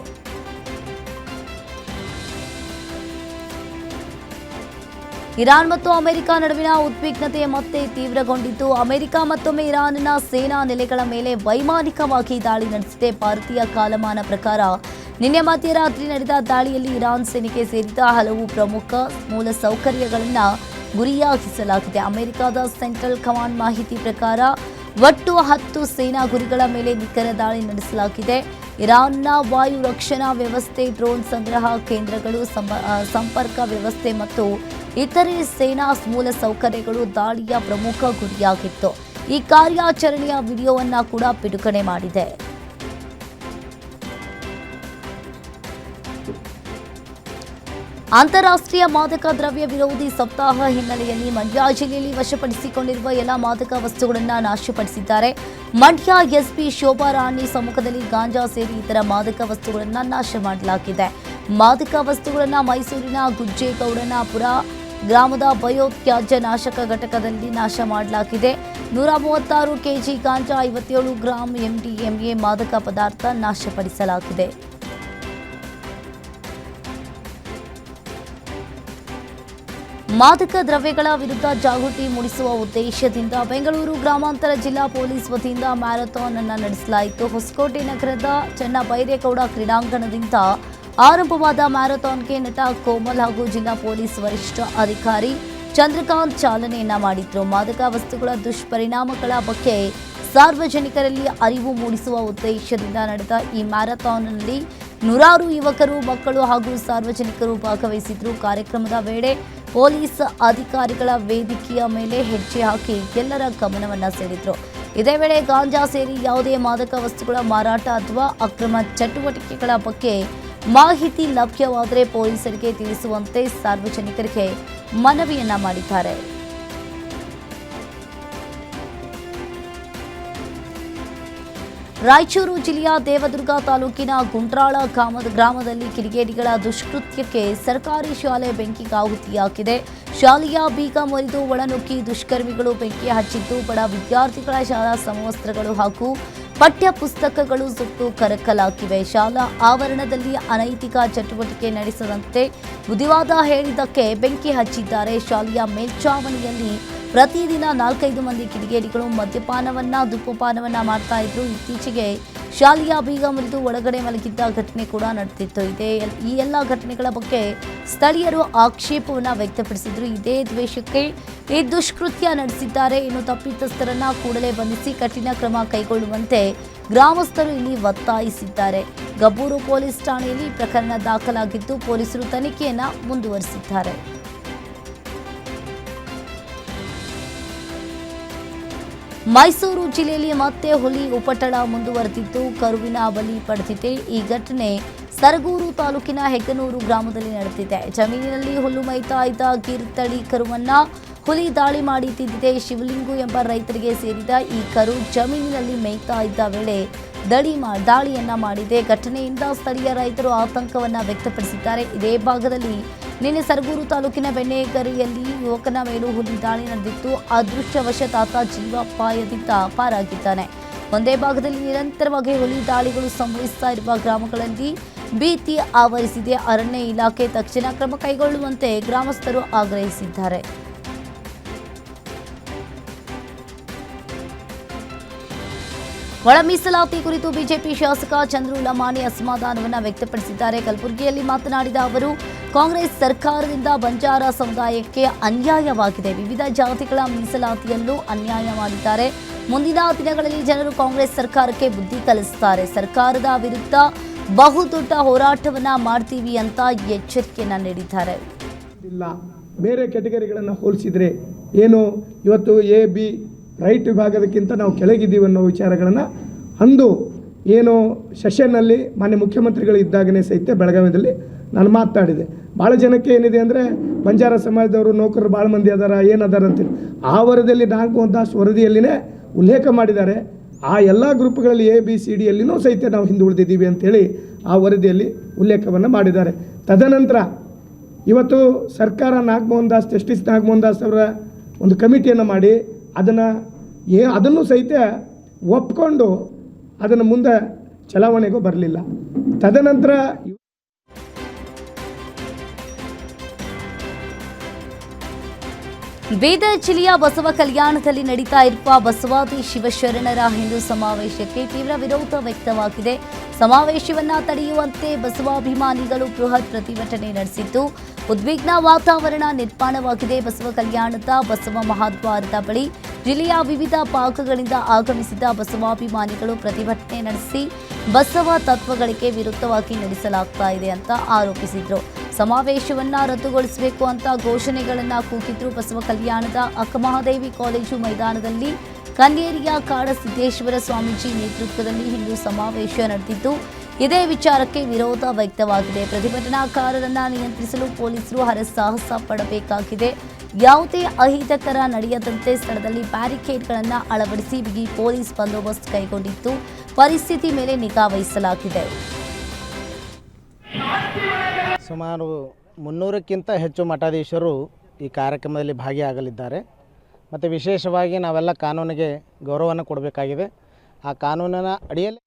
ಇರಾನ್ ಮತ್ತು ಅಮೆರಿಕ ನಡುವಿನ ಉದ್ವಿಗ್ನತೆ ಮತ್ತೆ ತೀವ್ರಗೊಂಡಿದ್ದು, ಅಮೆರಿಕ ಮತ್ತೊಮ್ಮೆ ಇರಾನ್ನ ಸೇನಾ ನೆಲೆಗಳ ಮೇಲೆ ವೈಮಾನಿಕವಾಗಿ ದಾಳಿ ನಡೆಸಿದೆ. ಭಾರತೀಯ ಕಾಲಮಾನ ಪ್ರಕಾರ ನಿನ್ನೆ ಮಧ್ಯರಾತ್ರಿ ನಡೆದ ದಾಳಿಯಲ್ಲಿ ಇರಾನ್ ಸೇನೆಗೆ ಸೇರಿದ ಹಲವು ಪ್ರಮುಖ ಮೂಲ ಸೌಕರ್ಯಗಳನ್ನು ಗುರಿಯಾಗಿಸಲಾಗಿದೆ. ಅಮೆರಿಕದ ಸೆಂಟ್ರಲ್ ಕಮಾಂಡ್ ಮಾಹಿತಿ ಪ್ರಕಾರ ಒಟ್ಟು 10 ಸೇನಾ ಗುರಿಗಳ ಮೇಲೆ ನಿಖರ ದಾಳಿ ನಡೆಸಲಾಗಿದೆ. ಇರಾನ್ನ ವಾಯು ರಕ್ಷಣಾ ವ್ಯವಸ್ಥೆ, ಡ್ರೋನ್ ಸಂಗ್ರಹ ಕೇಂದ್ರಗಳು, ಸಂಪರ್ಕ ವ್ಯವಸ್ಥೆ ಮತ್ತು ಇತರೆ ಸೇನಾ ಮೂಲ ಸೌಕರ್ಯಗಳು ದಾಳಿಯ ಪ್ರಮುಖ ಗುರಿಯಾಗಿತ್ತು. ಈ ಕಾರ್ಯಾಚರಣೆಯ ವಿಡಿಯೋವನ್ನು ಕೂಡ ಬಿಡುಗಡೆ ಮಾಡಿದೆ. ಅಂತಾರಾಷ್ಟ್ರೀಯ ಮಾದಕ ದ್ರವ್ಯ ವಿರೋಧಿ ಸಪ್ತಾಹ ಹಿನ್ನೆಲೆಯಲ್ಲಿ ಮಂಡ್ಯ ಜಿಲ್ಲೆಯಲ್ಲಿ ವಶಪಡಿಸಿಕೊಂಡಿರುವ ಎಲ್ಲ ಮಾದಕ ವಸ್ತುಗಳನ್ನು ನಾಶಪಡಿಸಿದ್ದಾರೆ. ಮಂಡ್ಯ ಎಸ್ಪಿ ಶೋಭಾ ರಾಣಿ ಸಮ್ಮುಖದಲ್ಲಿ ಗಾಂಜಾ ಸೇರಿ ಇತರ ಮಾದಕ ವಸ್ತುಗಳನ್ನು ನಾಶ ಮಾಡಲಾಗಿದೆ. ಮಾದಕ ವಸ್ತುಗಳನ್ನು ಮೈಸೂರಿನ ಗುಜ್ಜೇಗೌಡನಪುರ ಗ್ರಾಮದ ಬಯೋತ್ಯಾಜ್ಯ ನಾಶಕ ಘಟಕದಲ್ಲಿ ನಾಶ ಮಾಡಲಾಗಿದೆ. 136 ಕೆಜಿ ಗಾಂಜಾ, 57 ಗ್ರಾಂ MDMA ಮಾದಕ ಪದಾರ್ಥ ನಾಶಪಡಿಸಲಾಗಿದೆ. ಮಾದಕ ದ್ರವ್ಯಗಳ ವಿರುದ್ಧ ಜಾಗೃತಿ ಮೂಡಿಸುವ ಉದ್ದೇಶದಿಂದ ಬೆಂಗಳೂರು ಗ್ರಾಮಾಂತರ ಜಿಲ್ಲಾ ಪೊಲೀಸ್ ವತಿಯಿಂದ ಮ್ಯಾರಥಾನ್ ಅನ್ನು ನಡೆಸಲಾಯಿತು. ಹೊಸಕೋಟೆ ನಗರದ ಚನ್ನಬೈರೇಗೌಡ ಕ್ರೀಡಾಂಗಣದಿಂದ ಆರಂಭವಾದ ಮ್ಯಾರಥಾನ್ಗೆ ನಟ ಕೋಮಲ್ ಹಾಗೂ ಜಿಲ್ಲಾ ಪೊಲೀಸ್ ವರಿಷ್ಠ ಅಧಿಕಾರಿ ಚಂದ್ರಕಾಂತ್ ಚಾಲನೆಯನ್ನ ಮಾಡಿದ್ರು. ಮಾದಕ ವಸ್ತುಗಳ ದುಷ್ಪರಿಣಾಮಗಳ ಬಗ್ಗೆ ಸಾರ್ವಜನಿಕರಲ್ಲಿ ಅರಿವು ಮೂಡಿಸುವ ಉದ್ದೇಶದಿಂದ ನಡೆದ ಈ ಮ್ಯಾರಥಾನ್ನಲ್ಲಿ 100 ಯುವಕರು, ಮಕ್ಕಳು ಹಾಗೂ ಸಾರ್ವಜನಿಕರು ಭಾಗವಹಿಸಿದ್ರು. ಕಾರ್ಯಕ್ರಮದ ವೇಳೆ ಪೊಲೀಸ್ ಅಧಿಕಾರಿಗಳ ವೇದಿಕೆಯ ಮೇಲೆ ಹೆಜ್ಜೆ ಹಾಕಿ ಎಲ್ಲರ ಗಮನವನ್ನ ಸೆಳೆದ್ರು. ಇದೇ ವೇಳೆ ಗಾಂಜಾ ಸೇರಿ ಯಾವುದೇ ಮಾದಕ ವಸ್ತುಗಳ ಮಾರಾಟ ಅಥವಾ ಅಕ್ರಮ ಚಟುವಟಿಕೆಗಳ ಬಗ್ಗೆ ಮಾಹಿತಿ ಲಭ್ಯವಾದರೆ ಪೊಲೀಸರಿಗೆ ತಿಳಿಸುವಂತೆ ಸಾರ್ವಜನಿಕರಿಗೆ ಮನವಿಯನ್ನ ಮಾಡಿದ್ದಾರೆ. ರಾಯಚೂರು ಜಿಲ್ಲೆಯ ದೇವದುರ್ಗ ತಾಲೂಕಿನ ಗುಂಡ್ರಾಳ ಗ್ರಾಮದಲ್ಲಿ ಕಿಡಿಗೇಡಿಗಳ ದುಷ್ಕೃತ್ಯಕ್ಕೆ ಸರ್ಕಾರಿ ಶಾಲೆ ಬೆಂಕಿಗಾಹುತಿಯಾಗಿದೆ. ಶಾಲೆಯ ಬೀಗ ಮುರಿದು ಒಳನುಗ್ಗಿ ದುಷ್ಕರ್ಮಿಗಳು ಬೆಂಕಿ ಹಚ್ಚಿದ್ದು, ಬಡ ವಿದ್ಯಾರ್ಥಿಗಳ ಶಾಲಾ ಸಮವಸ್ತ್ರಗಳು ಹಾಗೂ ಪಠ್ಯ ಪುಸ್ತಕಗಳು ಸುಟ್ಟು ಕರಕಲಾಗಿವೆ. ಶಾಲಾ ಆವರಣದಲ್ಲಿ ಅನೈತಿಕ ಚಟುವಟಿಕೆ ನಡೆಸದಂತೆ ಬುದ್ಧಿವಾದ ಹೇಳಿದ್ದಕ್ಕೆ ಬೆಂಕಿ ಹಚ್ಚಿದ್ದಾರೆ. ಶಾಲೆಯ ಮೇಲ್ಛಾವಣಿಯಲ್ಲಿ ಪ್ರತಿದಿನ 4-5 ಮಂದಿ ಕಿಡಿಗೇಡಿಗಳು ಮದ್ಯಪಾನವನ್ನ, ಧೂಮಪಾನವನ್ನ ಮಾಡ್ತಾ ಇದ್ರು. ಇತ್ತೀಚೆಗೆ ಶಾಲೆಯ ಬೀಗ ಮುರಿದು ಒಳಗಡೆ ಮಲಗಿದ್ದ ಘಟನೆ ಕೂಡ ನಡೆದಿತ್ತು. ಈ ಎಲ್ಲ ಘಟನೆಗಳ ಬಗ್ಗೆ ಸ್ಥಳೀಯರು ಆಕ್ಷೇಪವನ್ನು ವ್ಯಕ್ತಪಡಿಸಿದ್ರು. ಇದೇ ದ್ವೇಷಕ್ಕೆ ಈ ದುಷ್ಕೃತ್ಯ ನಡೆಸಿದ್ದಾರೆ. ಇನ್ನು ತಪ್ಪಿತಸ್ಥರನ್ನ ಕೂಡಲೇ ಬಂಧಿಸಿ ಕಠಿಣ ಕ್ರಮ ಕೈಗೊಳ್ಳುವಂತೆ ಗ್ರಾಮಸ್ಥರು ಇಲ್ಲಿ ಒತ್ತಾಯಿಸಿದ್ದಾರೆ. ಗಬ್ಬೂರು ಪೊಲೀಸ್ ಠಾಣೆಯಲ್ಲಿ ಪ್ರಕರಣ ದಾಖಲಾಗಿದ್ದು ಪೊಲೀಸರು ತನಿಖೆಯನ್ನ ಮುಂದುವರಿಸಿದ್ದಾರೆ. ಮೈಸೂರು ಜಿಲ್ಲೆಯಲ್ಲಿ ಮತ್ತೆ ಹುಲಿ ಉಪಟಳ ಮುಂದುವರೆದಿದ್ದು ಕರುವಿನ ಬಲಿ ಪಡೆದಿದೆ. ಈ ಘಟನೆ ಸರಗೂರು ತಾಲೂಕಿನ ಹೆಗ್ಗನೂರು ಗ್ರಾಮದಲ್ಲಿ ನಡೆದಿದೆ. ಜಮೀನಿನಲ್ಲಿ ಹುಲ್ಲು ಮೇಯ್ತಾ ಇದ್ದ ಗಿರ್ತಳಿ ಕರುವನ್ನ ಹುಲಿ ದಾಳಿ ಮಾಡಿ ತಿಂದಿದೆ. ಶಿವಲಿಂಗು ಎಂಬ ರೈತರಿಗೆ ಸೇರಿದ ಈ ಕರು ಜಮೀನಿನಲ್ಲಿ ಮೇಯ್ತಾ ಇದ್ದ ವೇಳೆ ದಾಳಿಯನ್ನ ಮಾಡಿದೆ. ಘಟನೆಯಿಂದ ಸ್ಥಳೀಯ ರೈತರು ಆತಂಕವನ್ನ ವ್ಯಕ್ತಪಡಿಸಿದ್ದಾರೆ. ಇದೇ ಭಾಗದಲ್ಲಿ ನಿನ್ನೆ ಸರಗೂರು ತಾಲೂಕಿನ ಬೆಣ್ಣೆಗರಿಯಲ್ಲಿ ಯುವಕನ ಮೇಲೂ ಹುಲಿ ದಾಳಿ ನಡೆದಿತ್ತು. ಅದೃಷ್ಟವಶಾತ್ ಜೀವಾಪಾಯದಿಂದ ಪಾರಾಗಿದ್ದಾನೆ. ಒಂದೇ ಭಾಗದಲ್ಲಿ ನಿರಂತರವಾಗಿ ಹುಲಿ ದಾಳಿಗಳು ಸಂಭವಿಸ್ತಾ ಇರುವ ಗ್ರಾಮಗಳಲ್ಲಿ ಭೀತಿ ಆವರಿಸಿದೆ. ಅರಣ್ಯ ಇಲಾಖೆ ತಕ್ಷಣ ಕ್ರಮ ಕೈಗೊಳ್ಳುವಂತೆ ಗ್ರಾಮಸ್ಥರು ಆಗ್ರಹಿಸಿದ್ದಾರೆ. ಒಳ ಮೀಸಲಾತಿ ಕುರಿತು ಬಿಜೆಪಿ ಶಾಸಕ ಚಂದ್ರು ಲಮಾಣಿ ಅಸಮಾಧಾನವನ್ನು ವ್ಯಕ್ತಪಡಿಸಿದ್ದಾರೆ. ಕಲಬುರಗಿಯಲ್ಲಿ ಮಾತನಾಡಿದ ಅವರು, ಕಾಂಗ್ರೆಸ್ ಸರ್ಕಾರದಿಂದ ಬಂಜಾರ ಸಮುದಾಯಕ್ಕೆ ಅನ್ಯಾಯವಾಗಿದೆ. ವಿವಿಧ ಜಾತಿಗಳ ಮೀಸಲಾತಿಯಲ್ಲೂ ಅನ್ಯಾಯ ಮಾಡಿದ್ದಾರೆ. ಮುಂದಿನ ದಿನಗಳಲ್ಲಿ ಜನರು ಕಾಂಗ್ರೆಸ್ ಸರ್ಕಾರಕ್ಕೆ ಬುದ್ಧಿ ಕಲಿಸುತ್ತಾರೆ. ಸರ್ಕಾರದ ವಿರುದ್ಧ ಬಹುದೊಡ್ಡ ಹೋರಾಟವನ್ನ ಮಾಡ್ತೀವಿ ಅಂತ ಎಚ್ಚರಿಕೆಯನ್ನ ನೀಡಿದ್ದಾರೆ. ಬೇರೆ ಕ್ಯಾಟಗರಿಗಳನ್ನು ಹೋಲಿಸಿದರೆ ಏನು ಇವತ್ತು ಎ ಬಿ ರೈಟ್ ವಿಭಾಗದಕ್ಕಿಂತ ನಾವು ಕೆಳಗಿದ್ದೀವಿ ಅನ್ನೋ ವಿಚಾರಗಳನ್ನು ಅಂದು ಏನು ಸೆಷನ್ನಲ್ಲಿ ಮಾನ್ಯ ಮುಖ್ಯಮಂತ್ರಿಗಳು ಇದ್ದಾಗನೇ ಸಹಿತ ಬೆಳಗಾವಿಯಲ್ಲಿ ನಾನು ಮಾತಾಡಿದೆ. ಭಾಳ ಜನಕ್ಕೆ ಏನಿದೆ ಅಂದರೆ ಬಂಜಾರ ಸಮಾಜದವರು ನೌಕರರು ಭಾಳ ಮಂದಿ ಅದಾರ ಏನದಾರ ಅಂತೇಳಿ ಆ ವರದಿಯಲ್ಲಿ ನಾಲ್ಕು ಒಂದಷ್ಟು ವರದಿಯಲ್ಲಿನೇ ಉಲ್ಲೇಖ ಮಾಡಿದ್ದಾರೆ. ಆ ಎಲ್ಲ ಗ್ರೂಪ್ಗಳಲ್ಲಿ ABCD ಯಲ್ಲಿನೂ ಸಹಿತ ನಾವು ಹಿಂದುಳಿದಿದ್ದೀವಿ ಅಂತೇಳಿ ಆ ವರದಿಯಲ್ಲಿ ಉಲ್ಲೇಖವನ್ನು ಮಾಡಿದ್ದಾರೆ. ತದನಂತರ ಇವತ್ತು ಸರ್ಕಾರ ಜಸ್ಟಿಸ್ ನಾಗಮೋಹನ್ ದಾಸ್ ಅವರ ಒಂದು ಕಮಿಟಿಯನ್ನು ಮಾಡಿ ಅದನ್ನು ಸಹಿತ ಒಪ್ಕೊಂಡು ಅದನ್ನು ಮುಂದೆ ಚಲಾವಣೆಗೂ ಬರಲಿಲ್ಲ. ತದನಂತರ ಬೀದರ್ ಜಿಲ್ಲೆಯ ಬಸವ ಕಲ್ಯಾಣದಲ್ಲಿ ನಡೀತಾ ಇರುವ ಬಸವಾದಿ ಶಿವಶರಣರ ಹಿಂದೂ ಸಮಾವೇಶಕ್ಕೆ ತೀವ್ರ ವಿರೋಧ ವ್ಯಕ್ತವಾಗಿದೆ. ಸಮಾವೇಶವನ್ನ ತಡೆಯುವಂತೆ ಬಸವಾಭಿಮಾನಿಗಳು ಬೃಹತ್ ಪ್ರತಿಭಟನೆ ನಡೆಸಿದ್ದು ಉದ್ವಿಗ್ನ ವಾತಾವರಣ ನಿರ್ಮಾಣವಾಗಿದೆ. ಬಸವ ಕಲ್ಯಾಣದ ಬಸವ ಮಹಾದ್ವಾರದ ಬಳಿ ಜಿಲ್ಲೆಯ ವಿವಿಧ ಭಾಗಗಳಿಂದ ಆಗಮಿಸಿದ ಬಸವಾಭಿಮಾನಿಗಳು ಪ್ರತಿಭಟನೆ ನಡೆಸಿ ಬಸವ ತತ್ವಗಳಿಗೆ ವಿರುದ್ಧವಾಗಿ ನಡೆಸಲಾಗ್ತಾ ಇದೆ ಅಂತ ಆರೋಪಿಸಿದ್ರು. ಸಮಾವೇಶವನ್ನ ರದ್ದುಗೊಳಿಸಬೇಕು ಅಂತ ಘೋಷಣೆಗಳನ್ನ ಕೂಗಿದ್ರು. ಬಸವ ಕಲ್ಯಾಣದ ಅಕ್ಕಮಹಾದೇವಿ ಕಾಲೇಜು ಮೈದಾನದಲ್ಲಿ ಕನ್ನೇರಿಯ ಕಾಡಸಿದ್ದೇಶ್ವರ ಸ್ವಾಮೀಜಿ ನೇತೃತ್ವದಲ್ಲಿ ಹಿಂದೂ ಸಮಾವೇಶ ನಡೆದಿದ್ದು ಇದೇ ವಿಚಾರಕ್ಕೆ ವಿರೋಧ ವ್ಯಕ್ತವಾಗಿದೆ. ಪ್ರತಿಭಟನಾಕಾರರನ್ನ ನಿಯಂತ್ರಿಸಲು ಪೊಲೀಸರು ಹರಸಾಹಸ ಪಡಬೇಕಾಗಿದೆ. ಯಾವುದೇ ಅಹಿತಕರ ನಡೆಯದಂತೆ ಸ್ಥಳದಲ್ಲಿ ಬ್ಯಾರಿಕೇಡ್ಗಳನ್ನು ಅಳವಡಿಸಿ ಬಿಗಿ ಪೊಲೀಸ್ ಬಂದೋಬಸ್ತ್ ಕೈಗೊಂಡಿದ್ದು ಪರಿಸ್ಥಿತಿ ಮೇಲೆ ನಿಗಾ ವಹಿಸಲಾಗಿದೆ. ಸುಮಾರು 300ಕ್ಕಿಂತ ಹೆಚ್ಚು ಮಠಾಧೀಶರು ಈ ಕಾರ್ಯಕ್ರಮದಲ್ಲಿ ಭಾಗಿಯಾಗಲಿದ್ದಾರೆ. ಮತ್ತು ವಿಶೇಷವಾಗಿ ನಾವೆಲ್ಲ ಕಾನೂನಿಗೆ ಗೌರವವನ್ನು ಕೊಡಬೇಕಾಗಿದೆ. ಆ ಕಾನೂನಿನ ಅಡಿಯಲ್ಲಿ